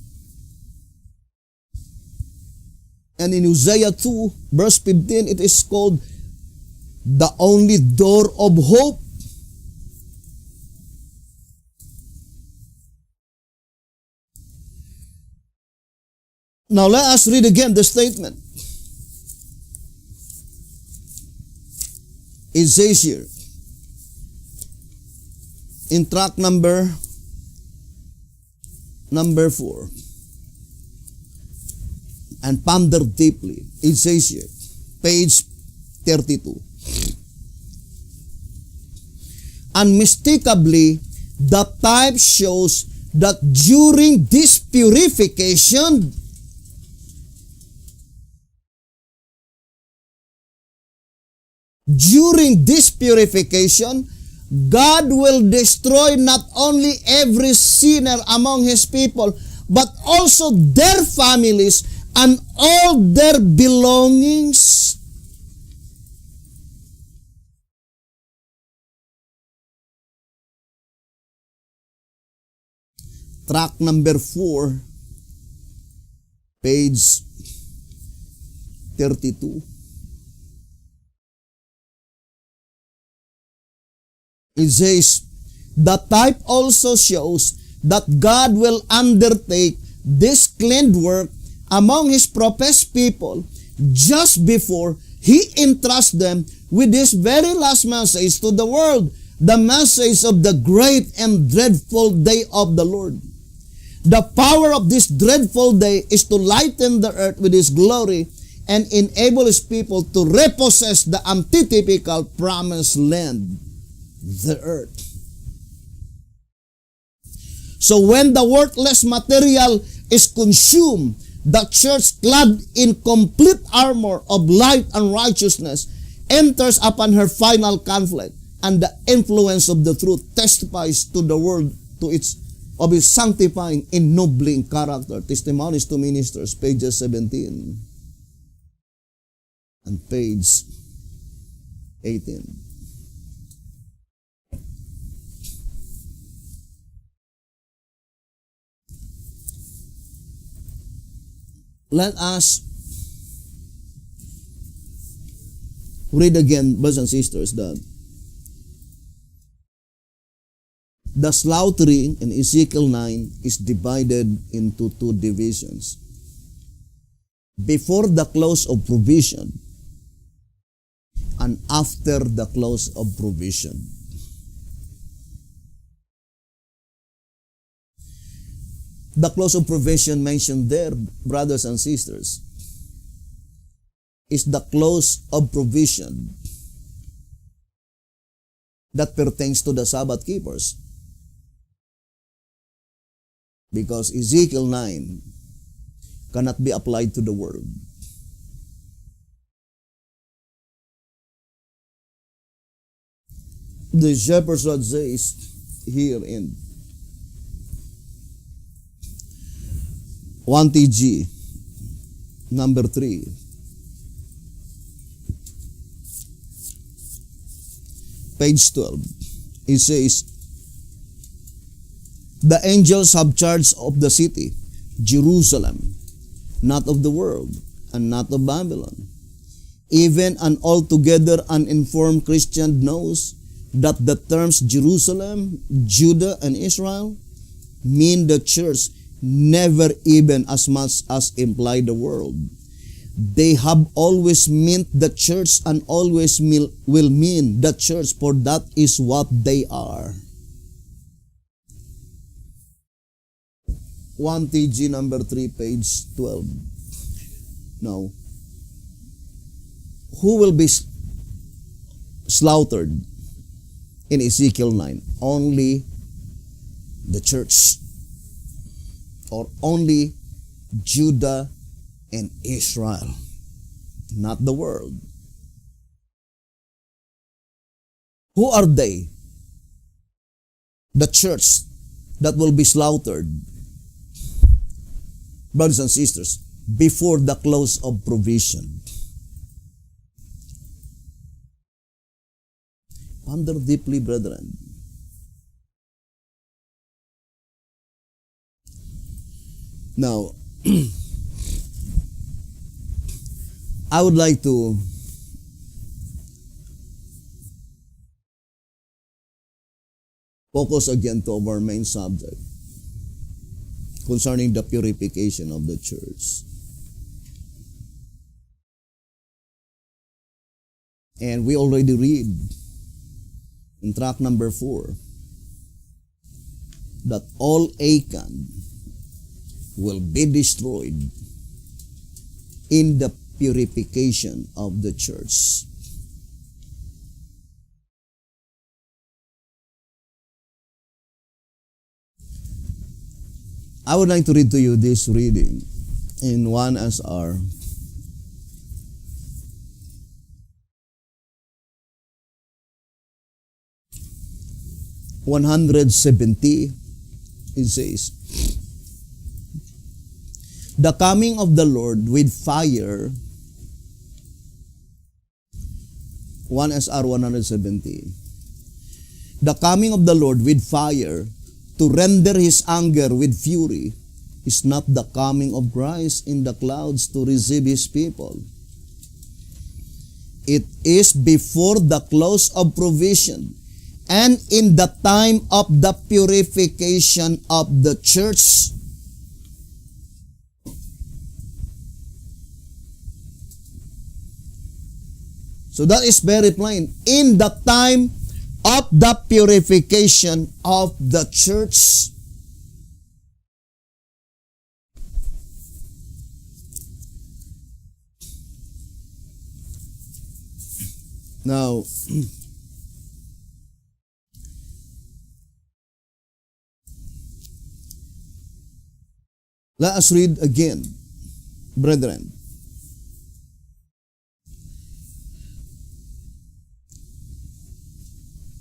And in Hosea 2, verse 15, it is called the only door of hope. Now let us read again the statement. It says here, in track number 4, and ponder deeply. It says here, page 32. Unmistakably, the type shows that during this purification, God will destroy not only every sinner among His people, but also their families and all their belongings. Track number 4, page 32. It says, the type also shows that God will undertake this cleansed work among His professed people just before He entrusts them with this very last message to the world, the message of the great and dreadful day of the Lord. The power of this dreadful day is to lighten the earth with His glory and enable His people to repossess the antitypical promised land, the earth. So when the worthless material is consumed, the church, clad in complete armor of light and righteousness, enters upon her final conflict, and the influence of the truth testifies to the world to its of His sanctifying, ennobling character. Testimonies to Ministers, pages 17 and page 18. Let us read again, brothers and sisters, that the slaughtering in Ezekiel 9 is divided into two divisions. Before the close of provision and after the close of provision. The close of provision mentioned there, brothers and sisters, is the close of provision that pertains to the Sabbath keepers. Because Ezekiel 9 cannot be applied to the world. The shepherd's rod says here in 1 TG, number 3, page 12, it says, the angels have charge of the city, Jerusalem, not of the world, and not of Babylon. Even an altogether uninformed Christian knows that the terms Jerusalem, Judah, and Israel mean the church, never even as much as imply the world. They have always meant the church and always will mean the church, for that is what they are. 1 TG number 3, page 12. Now, who will be slaughtered in Ezekiel 9? Only the church, or only Judah and Israel, not the world. Who are they? The church that will be slaughtered, brothers and sisters, before the close of provision. Ponder deeply, brethren. Now, I would like to focus again to our main subject concerning the purification of the church. And we already read in track number 4 that all Achan will be destroyed in the purification of the church. I would like to read to you this reading in 1 SR 170. It says, the coming of the Lord with fire, 1 SR 170. The coming of the Lord with fire to render his anger with fury is not the coming of Christ in the clouds to receive his people. It is before the close of provision and in the time of the purification of the church. So that is very plain. In the time of the purification of the church. Now, let us read again, brethren.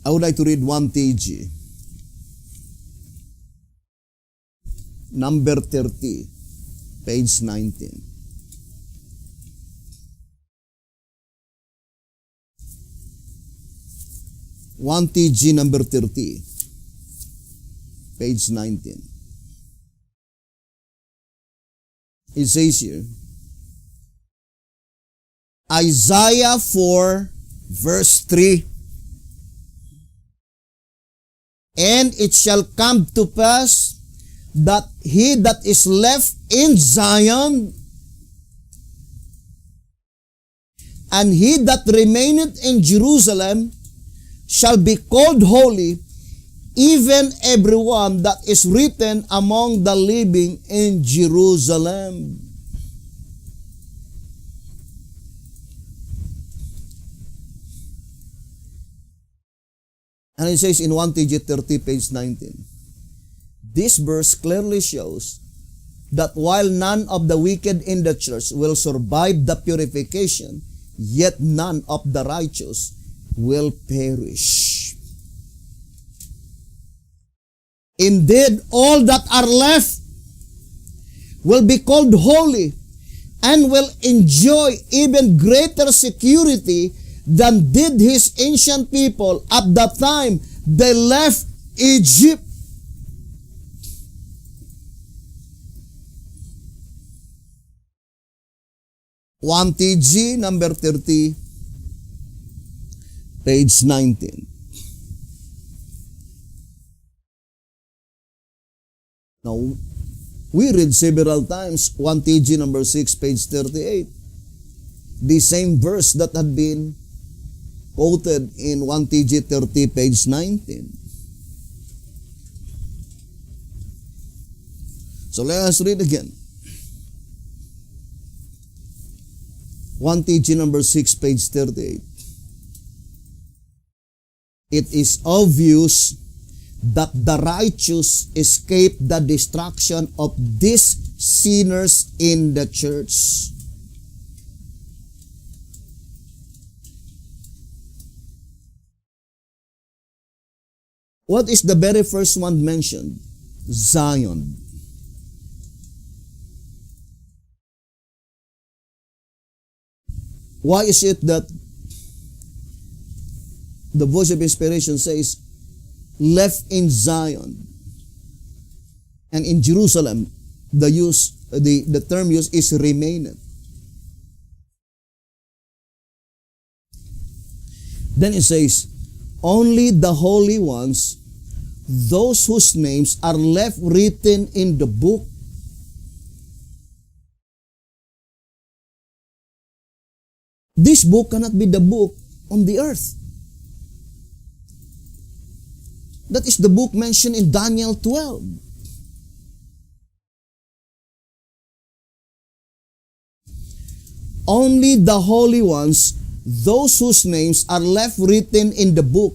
I would like to read 1 TG, number 30, page 19. One TG number 30, page 19. It says here, Isaiah 4 Verse 3, and it shall come to pass that he that is left in Zion and he that remaineth in Jerusalem shall be called holy, even everyone that is written among the living in Jerusalem. And it says in 1 TG 30, page 19, this verse clearly shows that while none of the wicked in the church will survive the purification, yet none of the righteous will perish. Indeed, all that are left will be called holy and will enjoy even greater security than did his ancient people at the time they left Egypt. One TG number 30, page 19. Now, we read several times 1 TG number 6, page 38. The same verse that had been quoted in 1 TG 30, page 19. So let us read again. 1 TG number 6, page 38. It is obvious that the righteous escape the destruction of these sinners in the church. What is the very first one mentioned? Zion. Why is it that the voice of inspiration says, left in Zion? And in Jerusalem, the term used is remaineth. Then it says, only the holy ones, those whose names are left written in the book. This book cannot be the book on the earth. That is the book mentioned in Daniel 12. Only the holy ones, those whose names are left written in the book,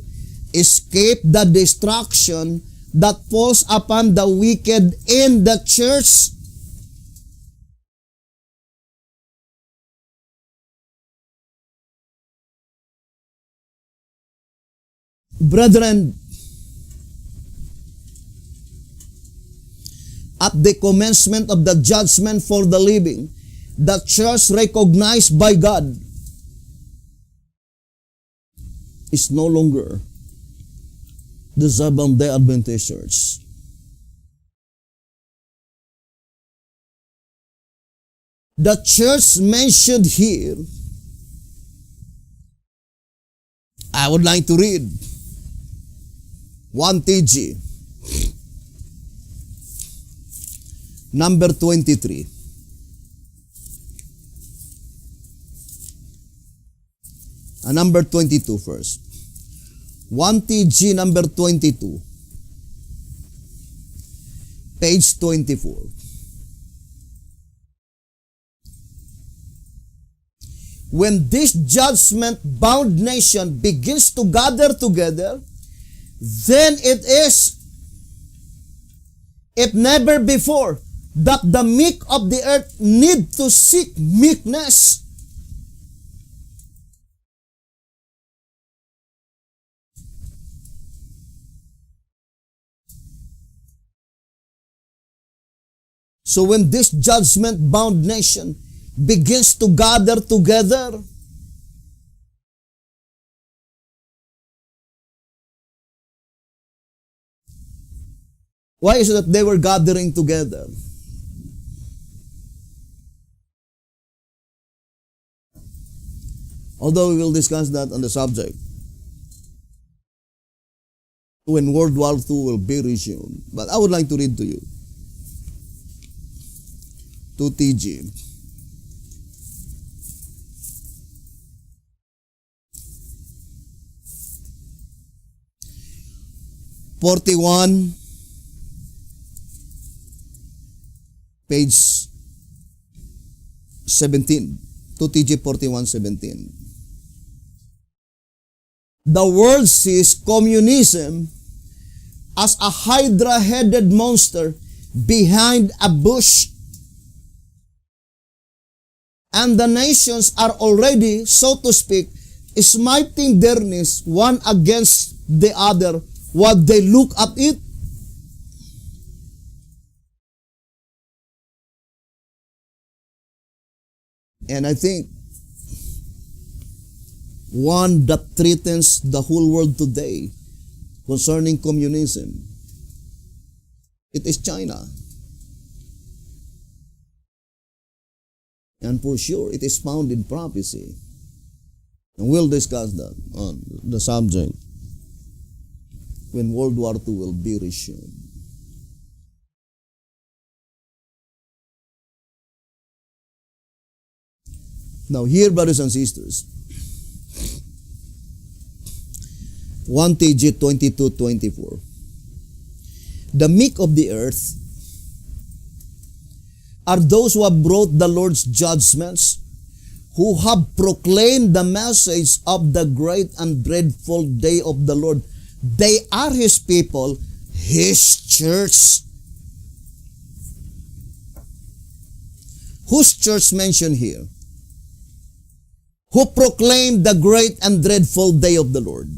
escape the destruction that falls upon the wicked in the church. Brethren, at the commencement of the judgment for the living, the church recognized by God is no longer the Seventh-day Adventist Church. The church mentioned here, I would like to read 1 TG, number 23. Number 22 first. 1 TG number 22. Page 24. When this judgment-bound nation begins to gather together, then it is, if never before, that the meek of the earth need to seek meekness. So when this judgment-bound nation begins to gather together, why is it that they were gathering together? Although we will discuss that on the subject when World War II will be resumed. But I would like to read to you 2TG. Page 17. 2TG 41:17. The world sees communism as a hydra-headed monster behind a bush. And the nations are already, so to speak, smiting their knees one against the other while they look at it. And I think one that threatens the whole world today concerning communism, it is China. And for sure, it is found in prophecy. And we'll discuss that on the subject when World War II will be resumed. Now here, brothers and sisters, 1TG 22:24. The meek of the earth are those who have brought the Lord's judgments, who have proclaimed the message of the great and dreadful day of the Lord. They are His people, His church. Whose church mentioned here? Who proclaimed the great and dreadful day of the Lord?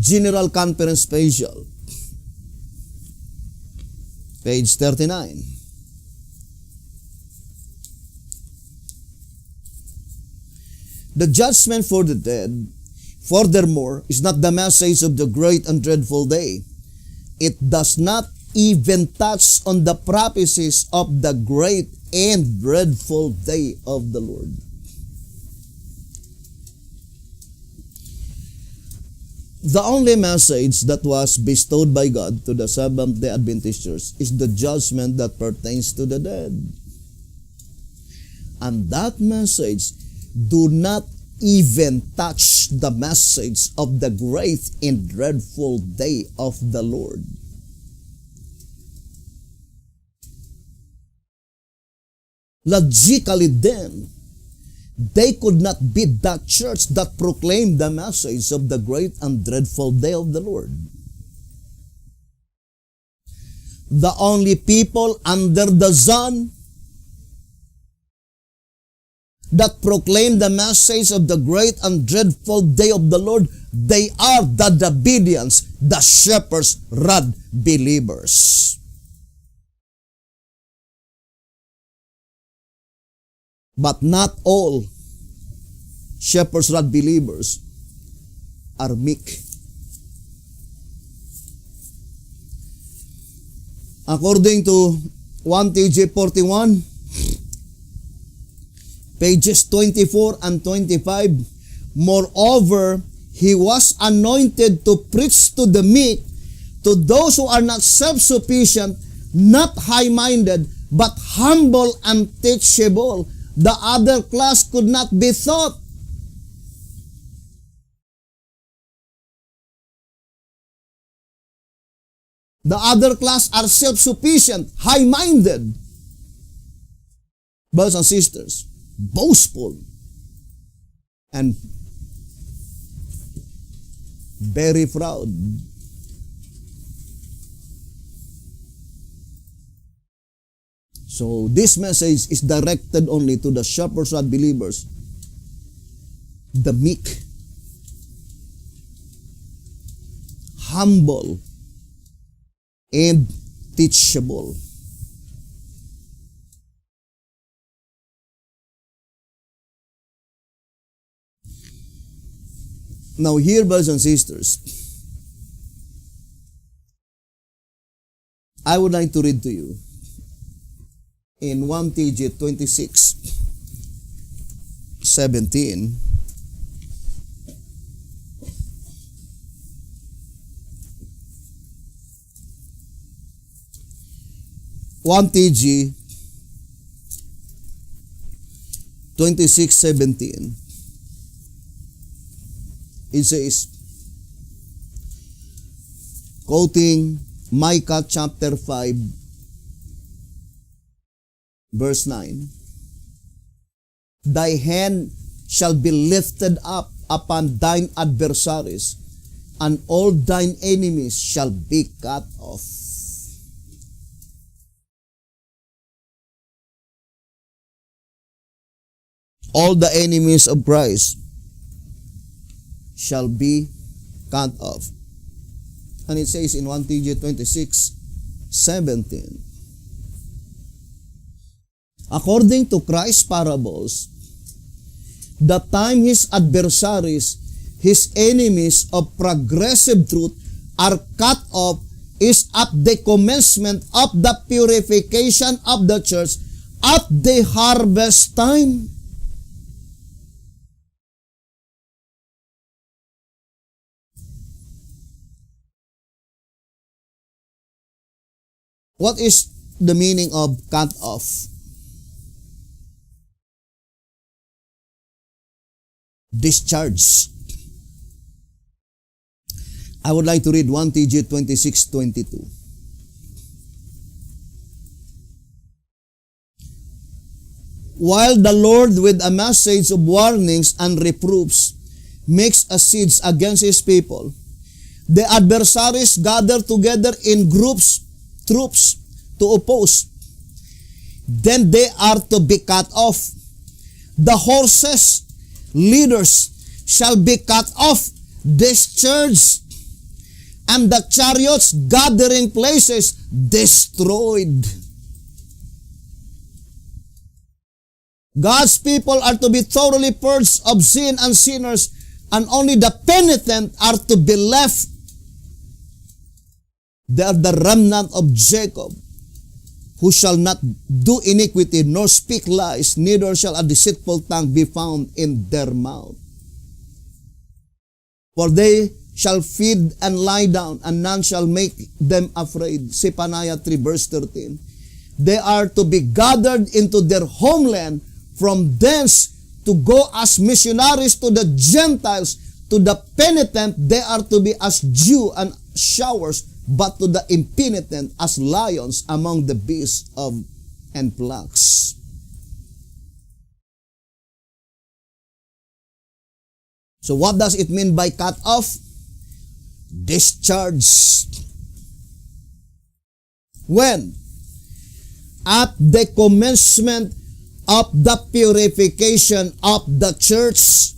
General Conference Special, page 39. The judgment for the dead, furthermore, is not the message of the great and dreadful day. It does not even touch on the prophecies of the great and dreadful day of the Lord. The only message that was bestowed by God to the Seventh-day Adventist Church is the judgment that pertains to the dead. And that message do not even touch the message of the great and dreadful day of the Lord. Logically then, they could not be that church that proclaimed the message of the great and dreadful day of the Lord. The only people under the sun that proclaim the message of the great and dreadful day of the Lord, they are the Davidians, the shepherd's rod believers. But not all shepherd's rod believers are meek. According to 1TG 41, pages 24 and 25, moreover, he was anointed to preach to the meek, to those who are not self-sufficient, not high-minded, but humble and teachable. The other class could not be taught. The other class are self-sufficient, high-minded. Brothers and sisters, boastful, and very proud. So this message is directed only to the shepherd's rod believers, the meek, humble, and teachable. Now here, brothers and sisters, I would like to read to you in 1TG 26:17. One TG 26:17. It says, quoting Micah chapter 5, verse 9, thy hand shall be lifted up upon thine adversaries, and all thine enemies shall be cut off. All the enemies of Christ shall be cut off. And it says in 1TG 26:17, according to Christ's parables, the time his adversaries, his enemies of progressive truth are cut off is at the commencement of the purification of the church at the harvest time. What is the meaning of cut off? Discharge. I would like to read 1TG 26:22. While the Lord with a message of warnings and reproofs makes a siege against his people, the adversaries gather together in groups, troops, to oppose. Then they are to be cut off. The horses, leaders, shall be cut off, discharged, and the chariots, gathering places, destroyed. God's people are to be thoroughly purged of sin and sinners, and only the penitent are to be left. They are the remnant of Jacob, who shall not do iniquity nor speak lies, neither shall a deceitful tongue be found in their mouth. For they shall feed and lie down, and none shall make them afraid. Zephaniah 3 verse 13. They are to be gathered into their homeland, from thence to go as missionaries to the Gentiles. To the penitent they are to be as dew and showers, but to the impenitent as lions among the beasts and flocks. So what does it mean by cut off? Discharged. When? At the commencement of the purification of the church.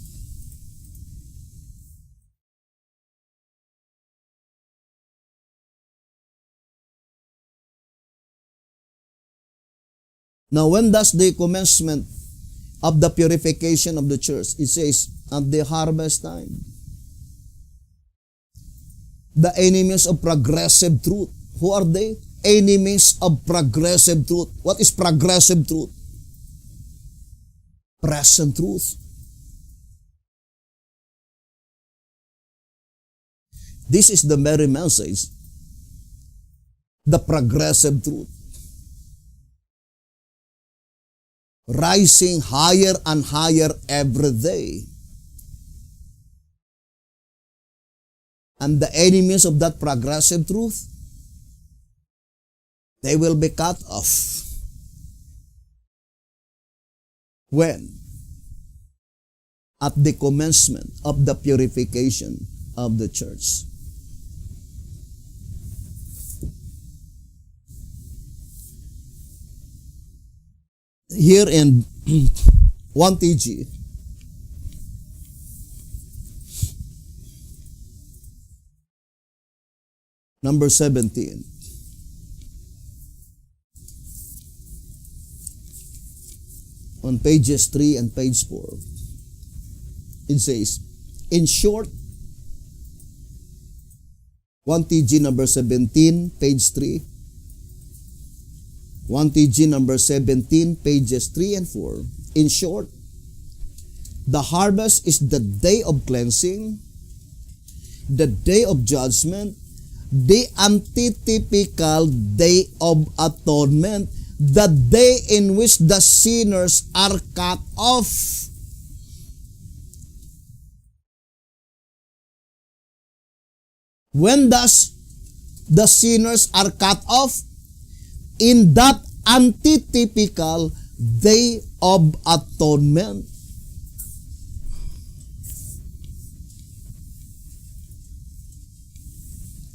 Now, when does the commencement of the purification of the church? It says, at the harvest time. The enemies of progressive truth. Who are they? Enemies of progressive truth. What is progressive truth? Present truth. This is the very message. The progressive truth. Rising higher and higher every day. And the enemies of that progressive truth, they will be cut off. When? At the commencement of the purification of the church. Here in 1TG, number 17. On pages 3 and page 4, it says, in short, 1TG number 17, page 3, 1TG number 17, pages 3 and 4. In short, the harvest is the day of cleansing, the day of judgment, the antitypical day of atonement, the day in which the sinners are cut off. When does the sinners are cut off? In that antitypical day of atonement.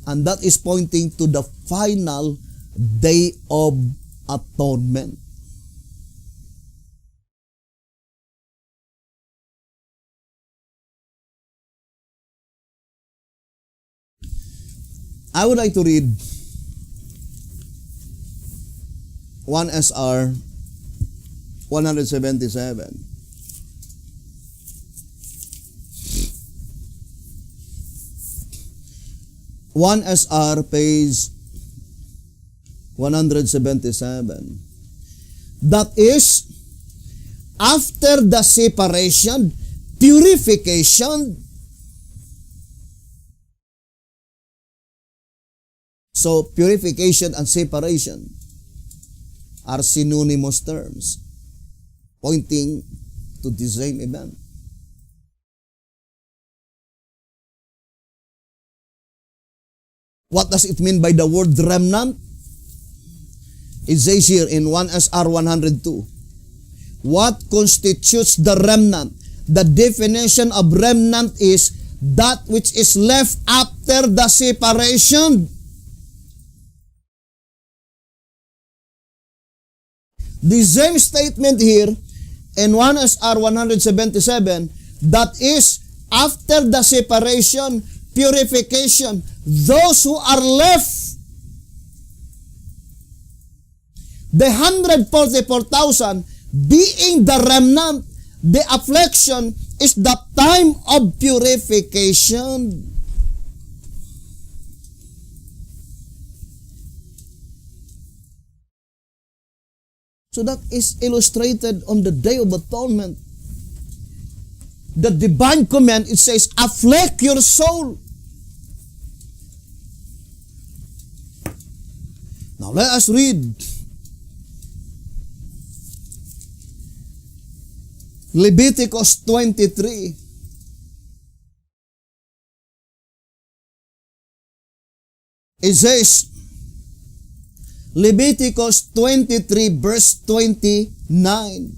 And that is pointing to the final day of atonement. I would like to read 1 SR 177. One SR page 177. That is, after the separation, purification. So, purification and separation are synonymous terms, pointing to the same event. What does it mean by the word remnant? It says here in 1 SR 102. What constitutes the remnant? The definition of remnant is that which is left after the separation. The same statement here in 1 SR 177, that is, after the separation, purification, those who are left, the 144,000 being the remnant, the affliction is the time of purification. So that is illustrated on the Day of Atonement. The divine command, it says, afflict your soul. Now let us read Leviticus 23. It says, Leviticus 23 verse 29.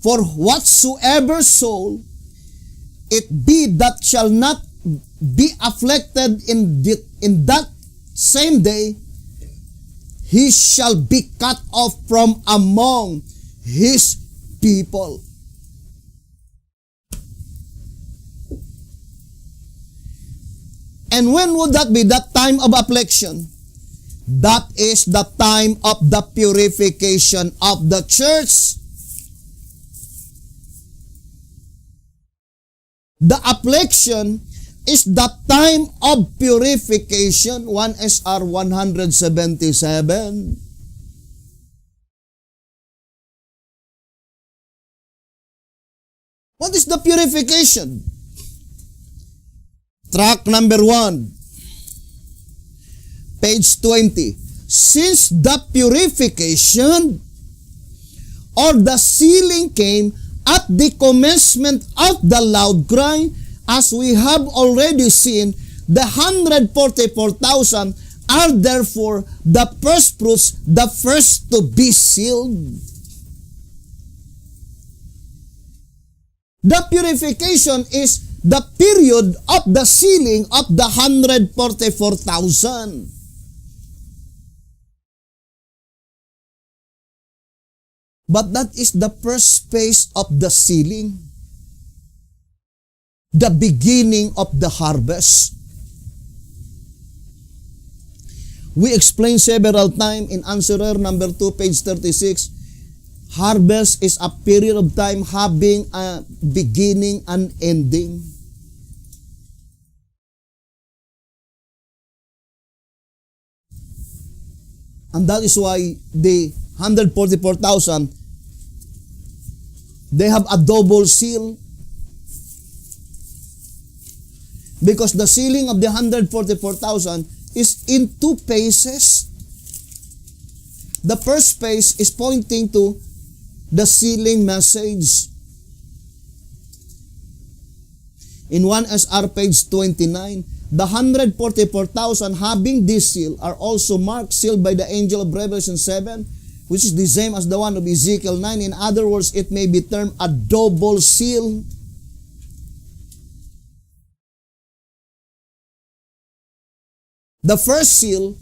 For whatsoever soul it be that shall not be afflicted in that same day, he shall be cut off from among his people. And when would that be? That time of affliction. That is the time of the purification of the church. The affliction is the time of purification. 1 SR 177. What is the purification? Track number 1, page 20. Since the purification or the sealing came at the commencement of the loud cry, as we have already seen, the 144,000 are therefore the first fruits, the first to be sealed. The purification is the period of the sealing of the 144,000. But that is the first phase of the sealing. The beginning of the harvest. We explained several times in answerer number 2, page 36, harvest is a period of time having a beginning and ending. And that is why the 144,000, they have a double seal. Because the sealing of the 144,000 is in two phases. The first phase is pointing to the sealing message. In 1SR page 29, the 144,000 having this seal are also marked, sealed by the angel of Revelation 7, which is the same as the one of Ezekiel 9. In other words, it may be termed a double seal. The first seal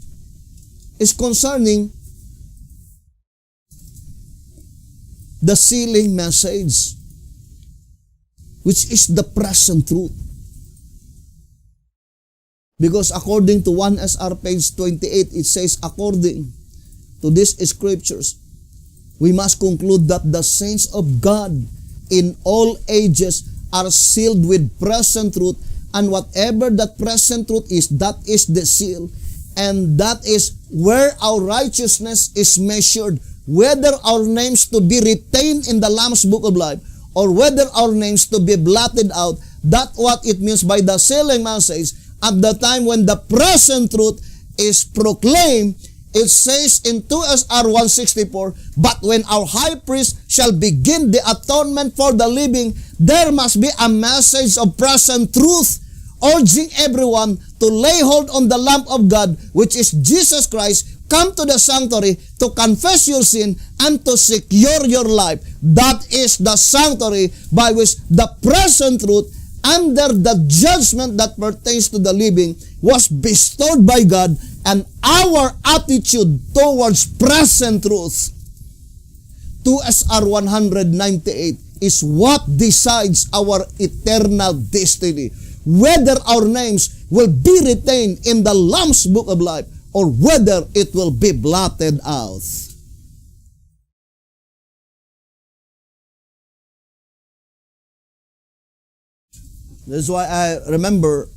is concerning the sealing message, which is the present truth. Because according to 1SR page 28, it says, according to these scriptures, we must conclude that the saints of God in all ages are sealed with present truth, and whatever that present truth is, that is the seal, and that is where our righteousness is measured, whether our names to be retained in the Lamb's Book of Life, or whether our names to be blotted out. That's what it means by the sealing message. At the time when the present truth is proclaimed, it says in 2SR 164, but when our high priest shall begin the atonement for the living, there must be a message of present truth, urging everyone to lay hold on the Lamb of God, which is Jesus Christ, come to the sanctuary to confess your sin and to secure your life. That is the sanctuary by which the present truth under the judgment that pertains to the living was bestowed by God, and our attitude towards present truth, 2SR 198, is what decides our eternal destiny. Whether our names will be retained in the Lamb's Book of Life or whether it will be blotted out. That's why I remember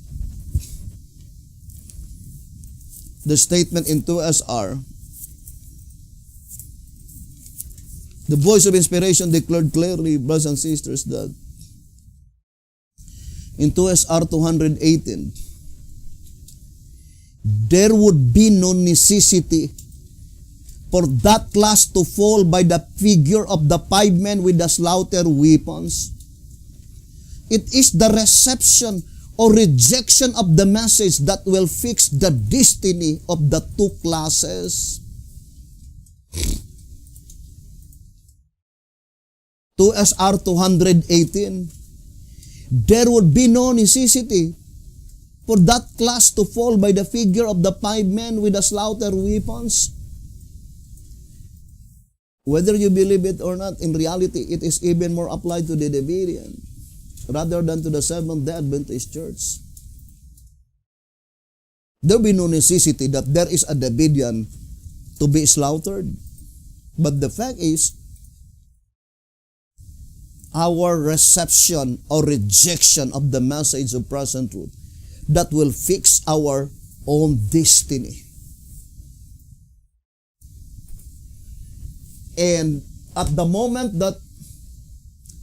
the statement in 2SR. The voice of inspiration declared clearly, brothers and sisters, that in 2SR 218, there would be no necessity for that class to fall by the figure of the 5 men with the slaughter weapons. It is the reception or rejection of the message that will fix the destiny of the two classes. 2SR 218, there would be no necessity for that class to fall by the figure of the 5 men with the slaughter weapons. Whether you believe it or not, in reality, it is even more applied to the Davidian rather than to the Seventh-day Adventist Church. There will be no necessity that there is a Davidian to be slaughtered. But the fact is, our reception or rejection of the message of present truth that will fix our own destiny. And at the moment that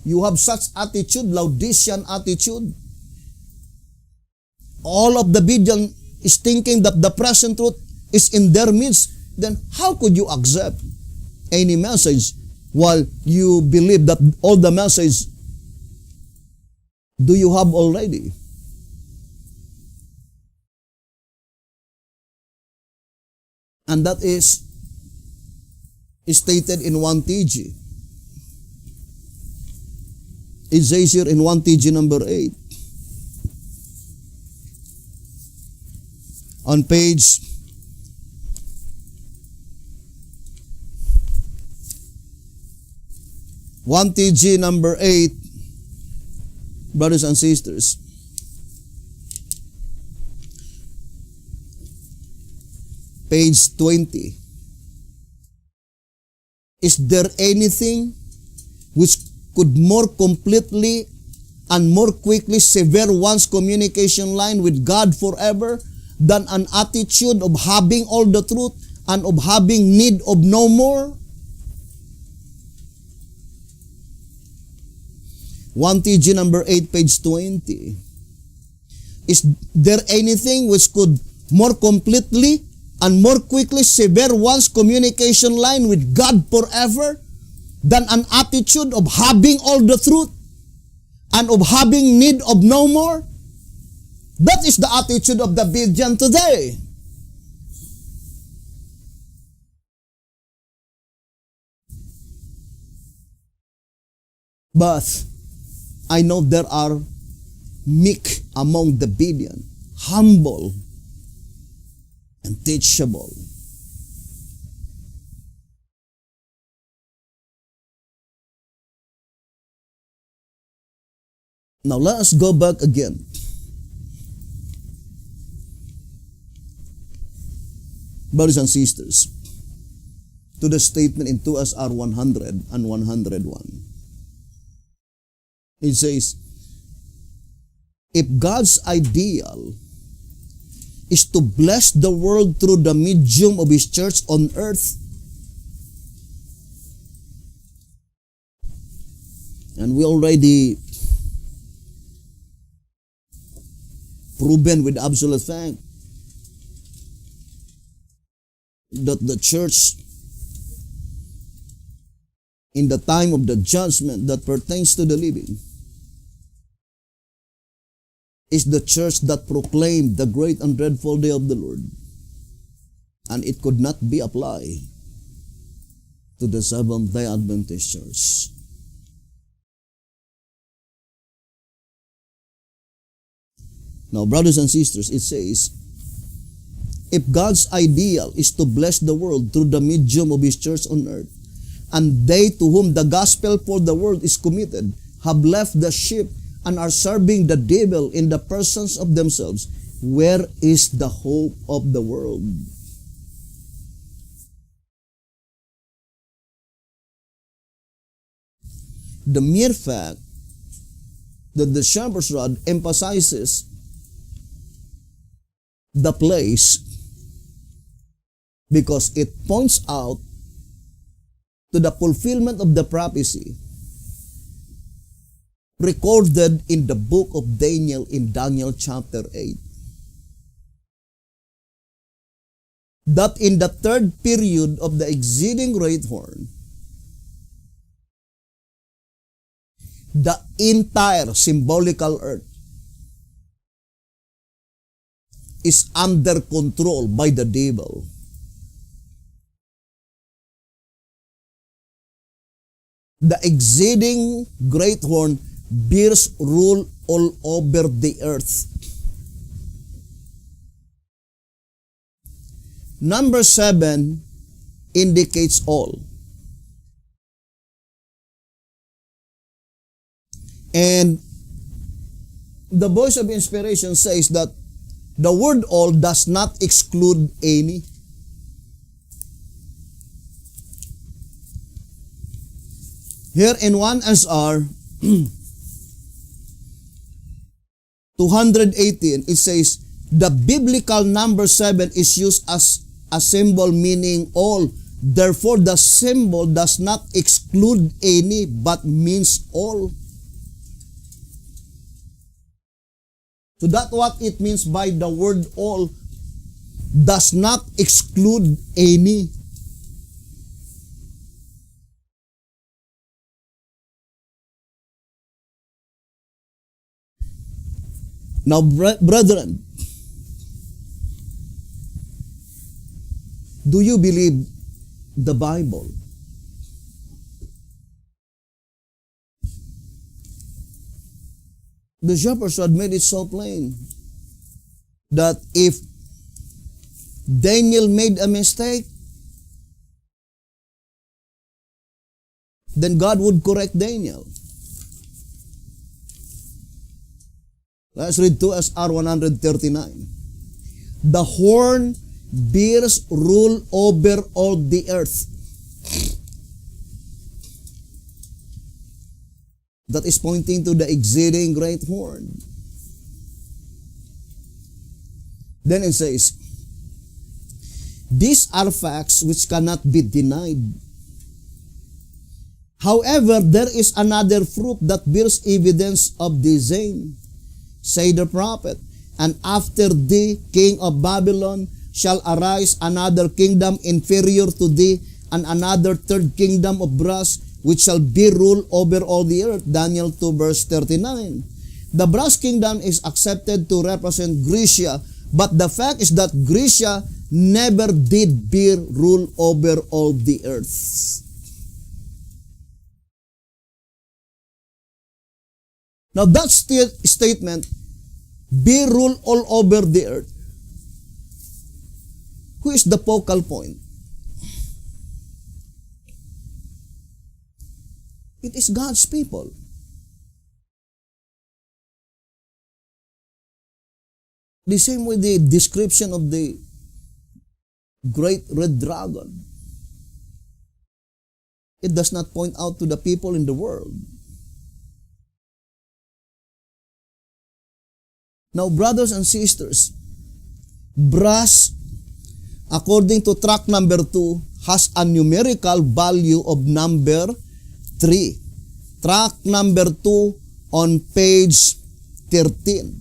you have such attitude, Laodicean attitude, all of the Davidian is thinking that the present truth is in their midst, then how could you accept any message while you believe that all the message do you have already? And that is stated in 1TG. It says here in 1TG number 8. On page 1TG number 8, brothers and sisters, page 20. Is there anything which could more completely and more quickly sever one's communication line with God forever than an attitude of having all the truth and of having need of no more. 1 TG number 8, page 20. Is there anything which could more completely and more quickly sever one's communication line with God forever than an attitude of having all the truth and of having need of no more? That is the attitude of the Berean today. But I know there are meek among the Berean, humble and teachable. Now let us go back again. Brothers and sisters, to the statement in 2SR 100 and 101. It says, if God's ideal is to bless the world through the medium of His church on earth, and we already proven with absolute fact that the church in the time of the judgment that pertains to the living is the church that proclaimed the great and dreadful day of the Lord. And it could not be applied to the Seventh-day Adventist church. Now, brothers and sisters, it says, if God's ideal is to bless the world through the medium of His church on earth, and they to whom the gospel for the world is committed have left the sheep and are serving the devil in the persons of themselves, where is the hope of the world? The mere fact that the shepherd's rod emphasizes the place because it points out to the fulfillment of the prophecy recorded in the book of Daniel in Daniel chapter 8. That in the third period of the exceeding great horn, the entire symbolical earth is under control by the devil. The exceeding great horn bears rule all over the earth. Number 7 indicates all. And the voice of inspiration says that the word all does not exclude any. Here in 1SR 218, it says, the biblical number 7 is used as a symbol meaning all. Therefore, the symbol does not exclude any, but means all. So that's what it means by the word all. Does not exclude any. Now, brethren, do you believe the Bible? The shepherds had made it so plain that if Daniel made a mistake, then God would correct Daniel. Let's read 2SR 139. The horn bears rule over all the earth. That is pointing to the exceeding great horn. Then it says, These are facts which cannot be denied. However, there is another fruit that bears evidence of the same. Say the prophet, and after thee, king of Babylon, shall arise another kingdom inferior to thee, and another third kingdom of brass, which shall be ruled over all the earth. Daniel 2 verse 39. The brass kingdom is accepted to represent Grecia, but the fact is that Grecia never did bear rule over all the earth. Now that statement, be rule all over the earth, who is the focal point? It is God's people. The same way the description of the great red dragon, it does not point out to the people in the world. Now, brothers and sisters, brass, according to track number 2, has a numerical value of number 3. Track number 2 on page 13.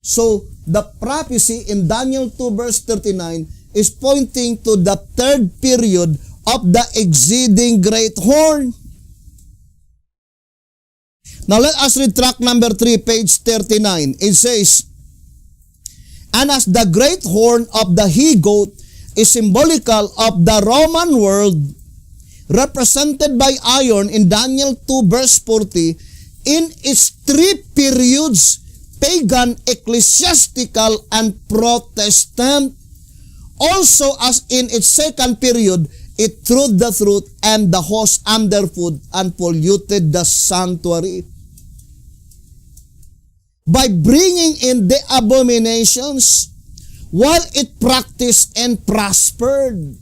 So, the prophecy in Daniel 2 verse 39 is pointing to the third period of the exceeding great horn. Now, let us read track number 3, page 39. It says, and as the great horn of the he-goat is symbolical of the Roman world, represented by iron in Daniel 2 verse 40, in its 3 periods, pagan, ecclesiastical, and Protestant, also as in its second period, it trod the truth and the host underfoot and polluted the sanctuary by bringing in the abominations while it practiced and prospered.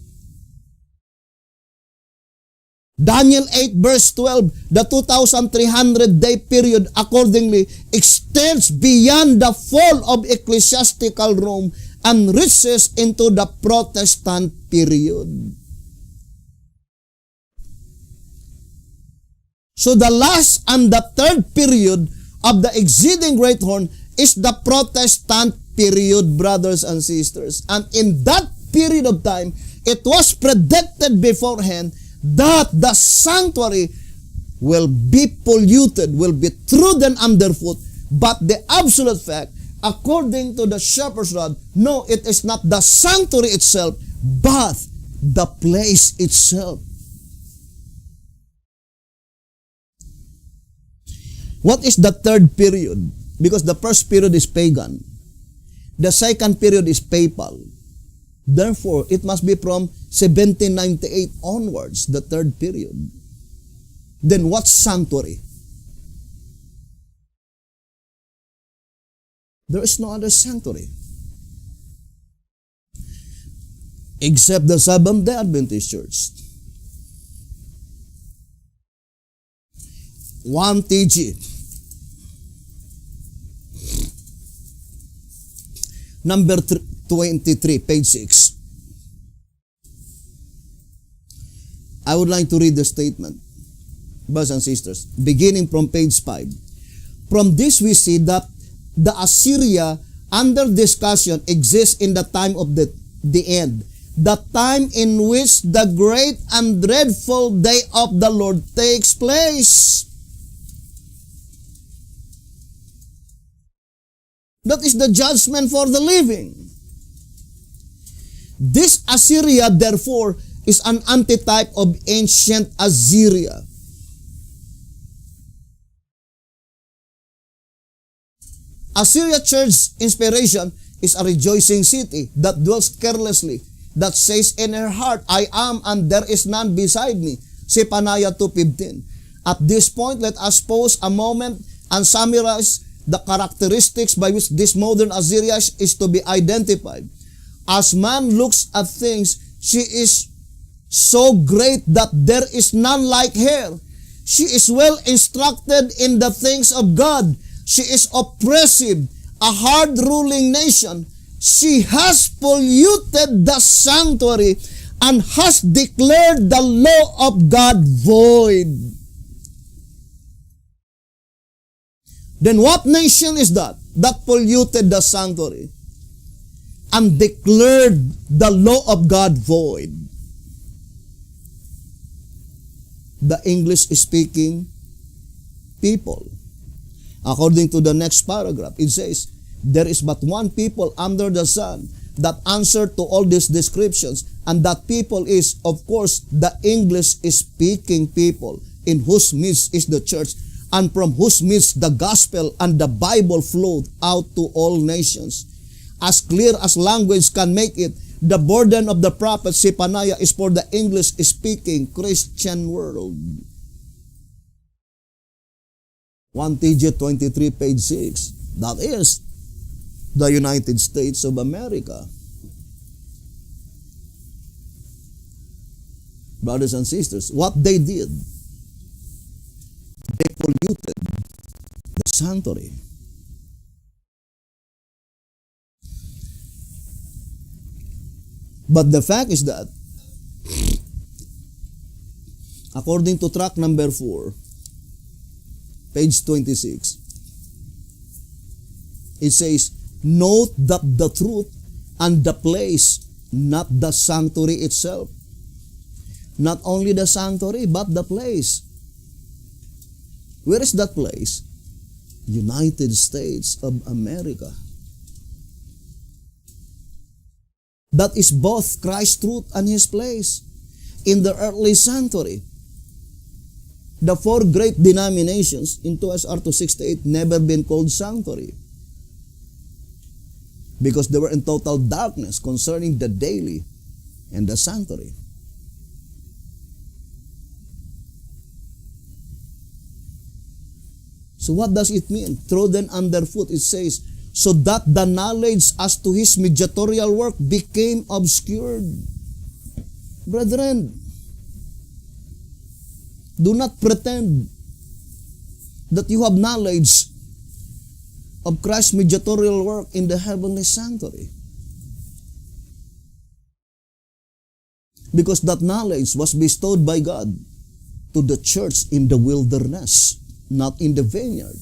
Daniel 8 verse 12, the 2,300-day period accordingly extends beyond the fall of ecclesiastical Rome and reaches into the Protestant period. So the last and the third period of the exceeding great horn is the Protestant period, brothers and sisters. And in that period of time, it was predicted beforehand that the sanctuary will be polluted, will be trodden underfoot. But the absolute fact, according to the shepherd's rod, no, it is not the sanctuary itself, but the place itself. What is the third period? Because the first period is pagan. The second period is papal. Therefore, it must be from 1798 onwards, the third period. Then what's sanctuary? There is no other sanctuary except the Seventh-day Adventist Church. 1 TG. Number 23, page 6. I would like to read the statement, brothers and sisters, beginning from page 5. From this we see that the Assyria under discussion exists in the time of the end, the time in which the great and dreadful day of the Lord takes place. That is the judgment for the living. This Assyria, therefore, is an antitype of ancient Assyria. Assyria church inspiration is a rejoicing city that dwells carelessly, that says in her heart, I am and there is none beside me. Zephaniah 2:15. At this point, let us pause a moment and summarize the characteristics by which this modern Assyria is to be identified. As man looks at things, she is so great that there is none like her. She is well instructed in the things of God. She is oppressive, a hard ruling nation, she has polluted the sanctuary and has declared the law of God void. Then what nation is that polluted the sanctuary and declared the law of God void? The English-speaking people. According to the next paragraph, it says, there is but one people under the sun that answer to all these descriptions, and that people is, of course, the English-speaking people, in whose midst is the church, and from whose midst the gospel and the Bible flowed out to all nations. As clear as language can make it, the burden of the prophet Zephaniah is for the English-speaking Christian world. 1 TJ 23, page 6. That is the United States of America. Brothers and sisters, what they did, they polluted the sanctuary. But the fact is that, according to track number 4, page 26, it says, note that the truth and the place, not the sanctuary itself. Not only the sanctuary, but the place. Where is that place? United States of America. That is both Christ's truth and His place. In the earthly sanctuary, the 4 great denominations in 2SR 268 never been called sanctuary, because they were in total darkness concerning the daily and the sanctuary. So what does it mean? Trodden underfoot, it says, so that the knowledge as to His mediatorial work became obscured. Brethren, do not pretend that you have knowledge of Christ's mediatorial work in the heavenly sanctuary, because that knowledge was bestowed by God to the church in the wilderness, not in the vineyard.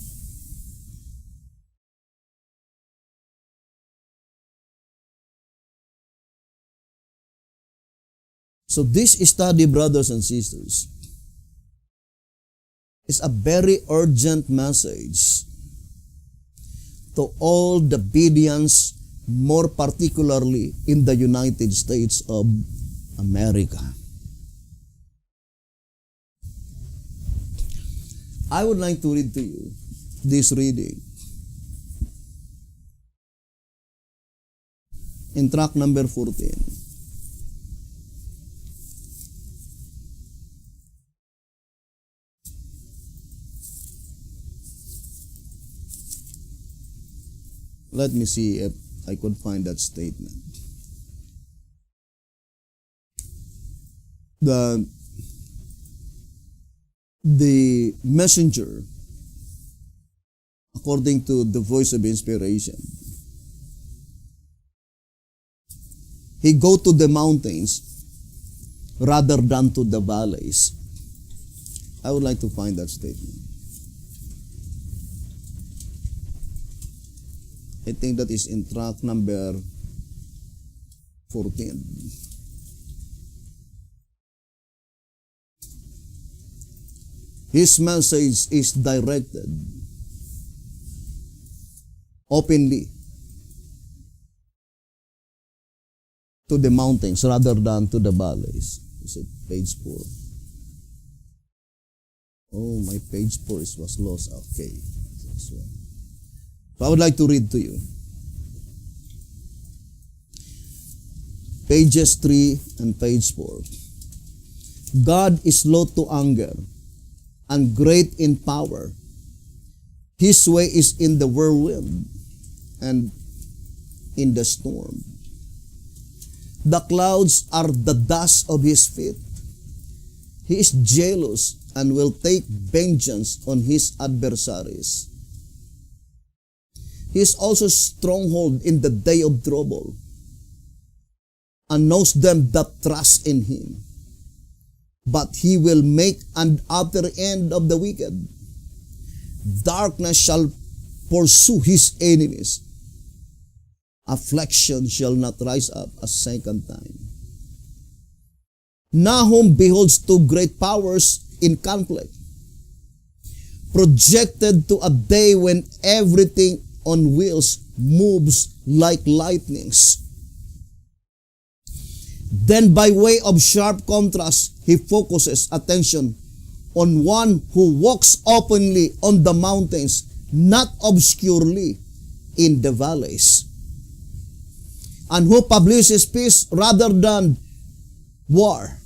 So this study, brothers and sisters, is a very urgent message to all the Bedeans, more particularly in the United States of America. I would like to read to you this reading in track number 14. Let me see if I could find that statement. The messenger, according to the voice of inspiration, he go to the mountains rather than to the valleys. I would like to find that statement. I think that is in track number 14. His message is directed openly to the mountains rather than to the valleys. Is it page 4? Oh, my page 4 was lost. Okay. So I would like to read to you pages 3 and page 4. God is slow to anger and great in power. His way is in the whirlwind and in the storm. The clouds are the dust of His feet. He is jealous and will take vengeance on His adversaries. He is also stronghold in the day of trouble, and knows them that trust in him. But he will make an utter end of the wicked. Darkness shall pursue his enemies. Affliction shall not rise up a second time. Nahum beholds two great powers in conflict, projected to a day when everything on wheels moves like lightnings. Then by way of sharp contrast, he focuses attention on one who walks openly on the mountains, not obscurely in the valleys, and who publishes peace rather than war.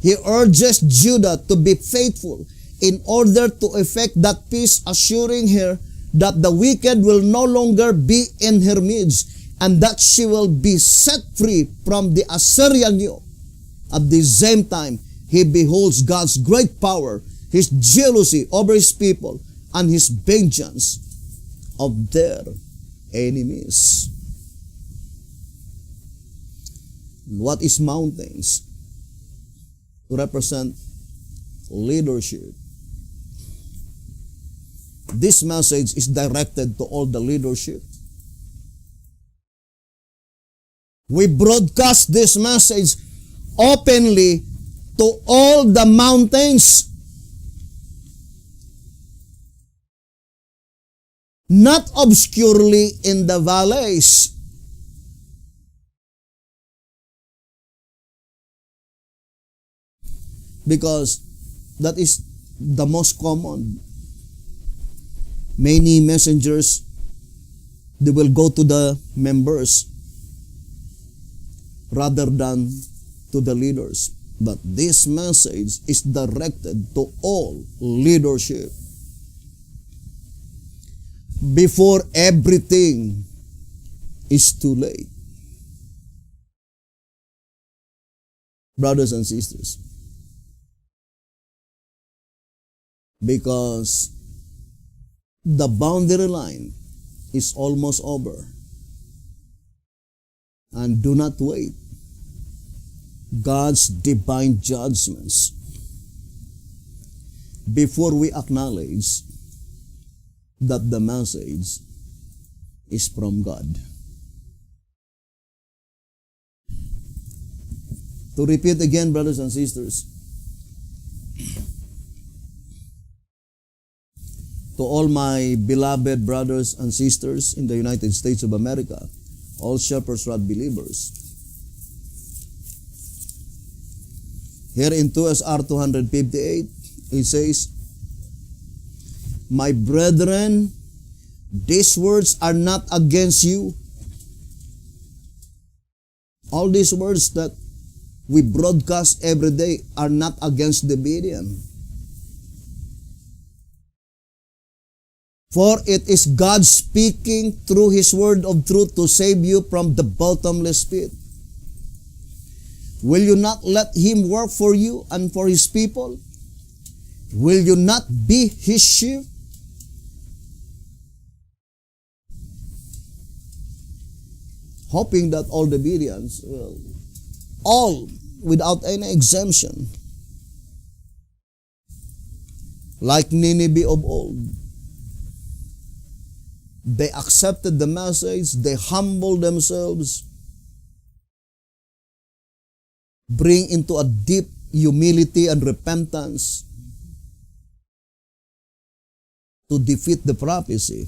He urges Judah to be faithful in order to effect that peace, assuring her that the wicked will no longer be in her midst, and that she will be set free from the Assyrian yoke. At the same time, he beholds God's great power, his jealousy over his people, and his vengeance of their enemies. What is mountains? To represent leadership. This message is directed to all the leadership. We broadcast this message openly to all the mountains, not obscurely in the valleys. Because that is the most common. Many messengers, they will go to the members rather than to the leaders. But this message is directed to all leadership. Before everything is too late. Brothers and sisters, because the boundary line is almost over. And do not wait. God's divine judgments before we acknowledge that the message is from God. To repeat again, brothers and sisters, to all my beloved brothers and sisters in the United States of America, all Shepherd's Rod believers, here in 2SR 258, it says, "My brethren, these words are not against you." All these words that we broadcast every day are not against the Berean. For it is God speaking through His word of truth to save you from the bottomless pit. Will you not let Him work for you and for His people? Will you not be His sheep? Hoping that all the Bereans will, all without any exemption, like Nineveh of old, they accepted the message, they humbled themselves, bring into a deep humility and repentance to defeat the prophecy.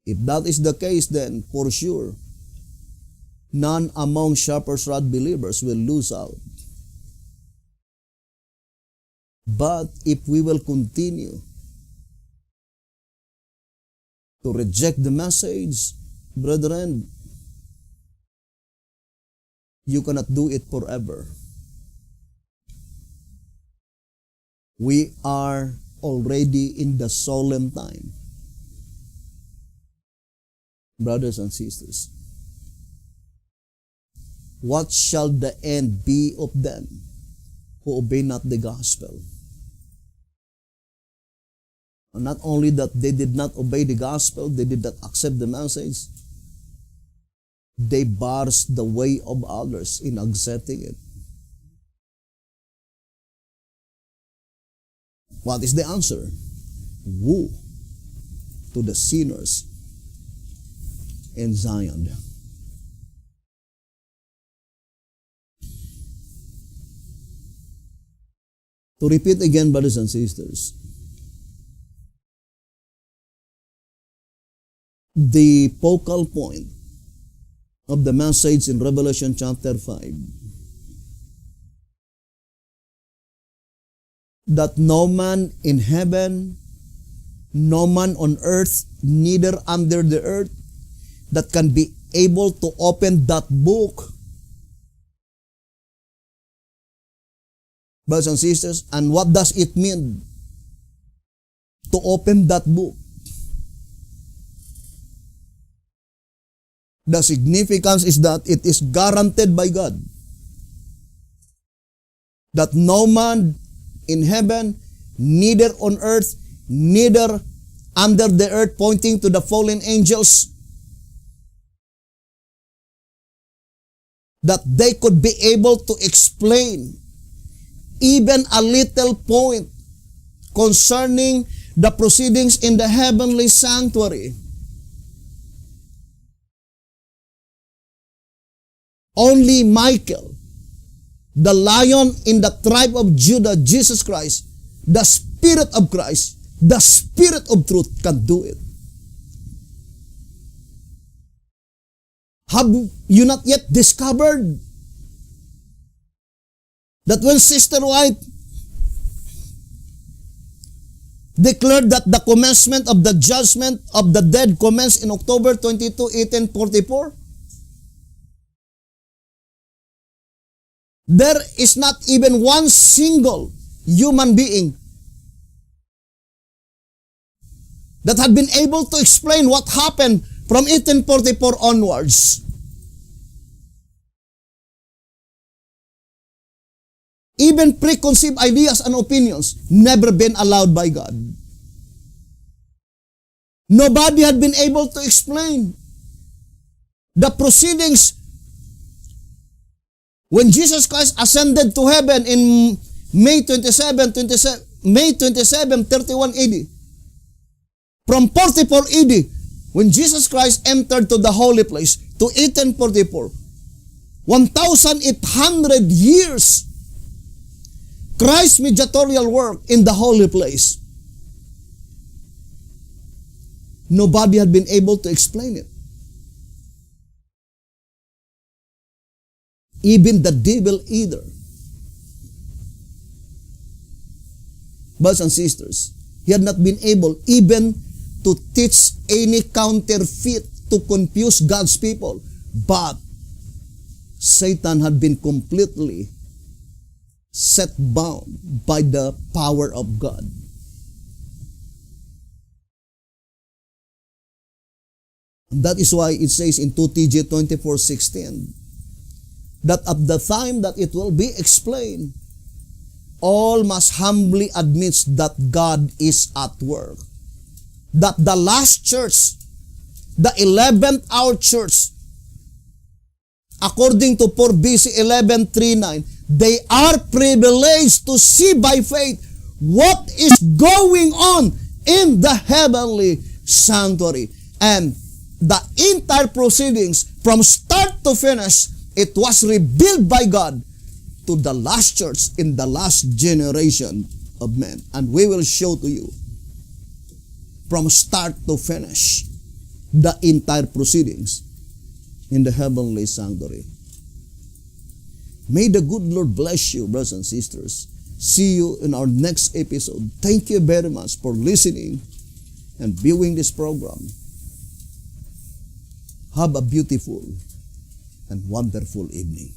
If that is the case, then for sure, none among Shepherd's Rod believers will lose out. But if we will continue to reject the message, brethren, you cannot do it forever. We are already in the solemn time. Brothers and sisters, what shall the end be of them who obey not the gospel? Not only that they did not obey the gospel, they did not accept the message, they bars the way of others in accepting it. What is the answer? Woe to the sinners in Zion. To repeat again, brothers and sisters, the focal point of the message in Revelation chapter 5, that no man in heaven, no man on earth, neither under the earth, that can be able to open that book. Brothers and sisters, and what does it mean to open that book? The significance is that it is guaranteed by God that no man in heaven, neither on earth, neither under the earth, pointing to the fallen angels, that they could be able to explain even a little point concerning the proceedings in the heavenly sanctuary. Only Michael, the Lion in the tribe of Judah, Jesus Christ, the Spirit of Christ, the Spirit of truth, can do it. Have you not yet discovered that when Sister White declared that the commencement of the judgment of the dead commenced in October 22, 1844, there is not even one single human being that had been able to explain what happened from 1844 onwards. Even preconceived ideas and opinions never been allowed by God. Nobody had been able to explain the proceedings when Jesus Christ ascended to heaven in May 27, 31 AD. From 44 AD, when Jesus Christ entered to the holy place, to 1844, 1,800 years, Christ's mediatorial work in the holy place. Nobody had been able to explain it. Even the devil either. Brothers and sisters, he had not been able even to teach any counterfeit to confuse God's people. But Satan had been completely set bound by the power of God. And that is why it says in 2 TJ 24:16 that at the time that it will be explained, all must humbly admit that God is at work. That the last church, the 11th hour church, according to 4 BC 11:39, they are privileged to see by faith what is going on in the heavenly sanctuary. And the entire proceedings from start to finish, it was revealed by God to the last church in the last generation of men. And we will show to you from start to finish the entire proceedings in the heavenly sanctuary. May the good Lord bless you, brothers and sisters. See you in our next episode. Thank you very much for listening and viewing this program. Have a beautiful and wonderful evening.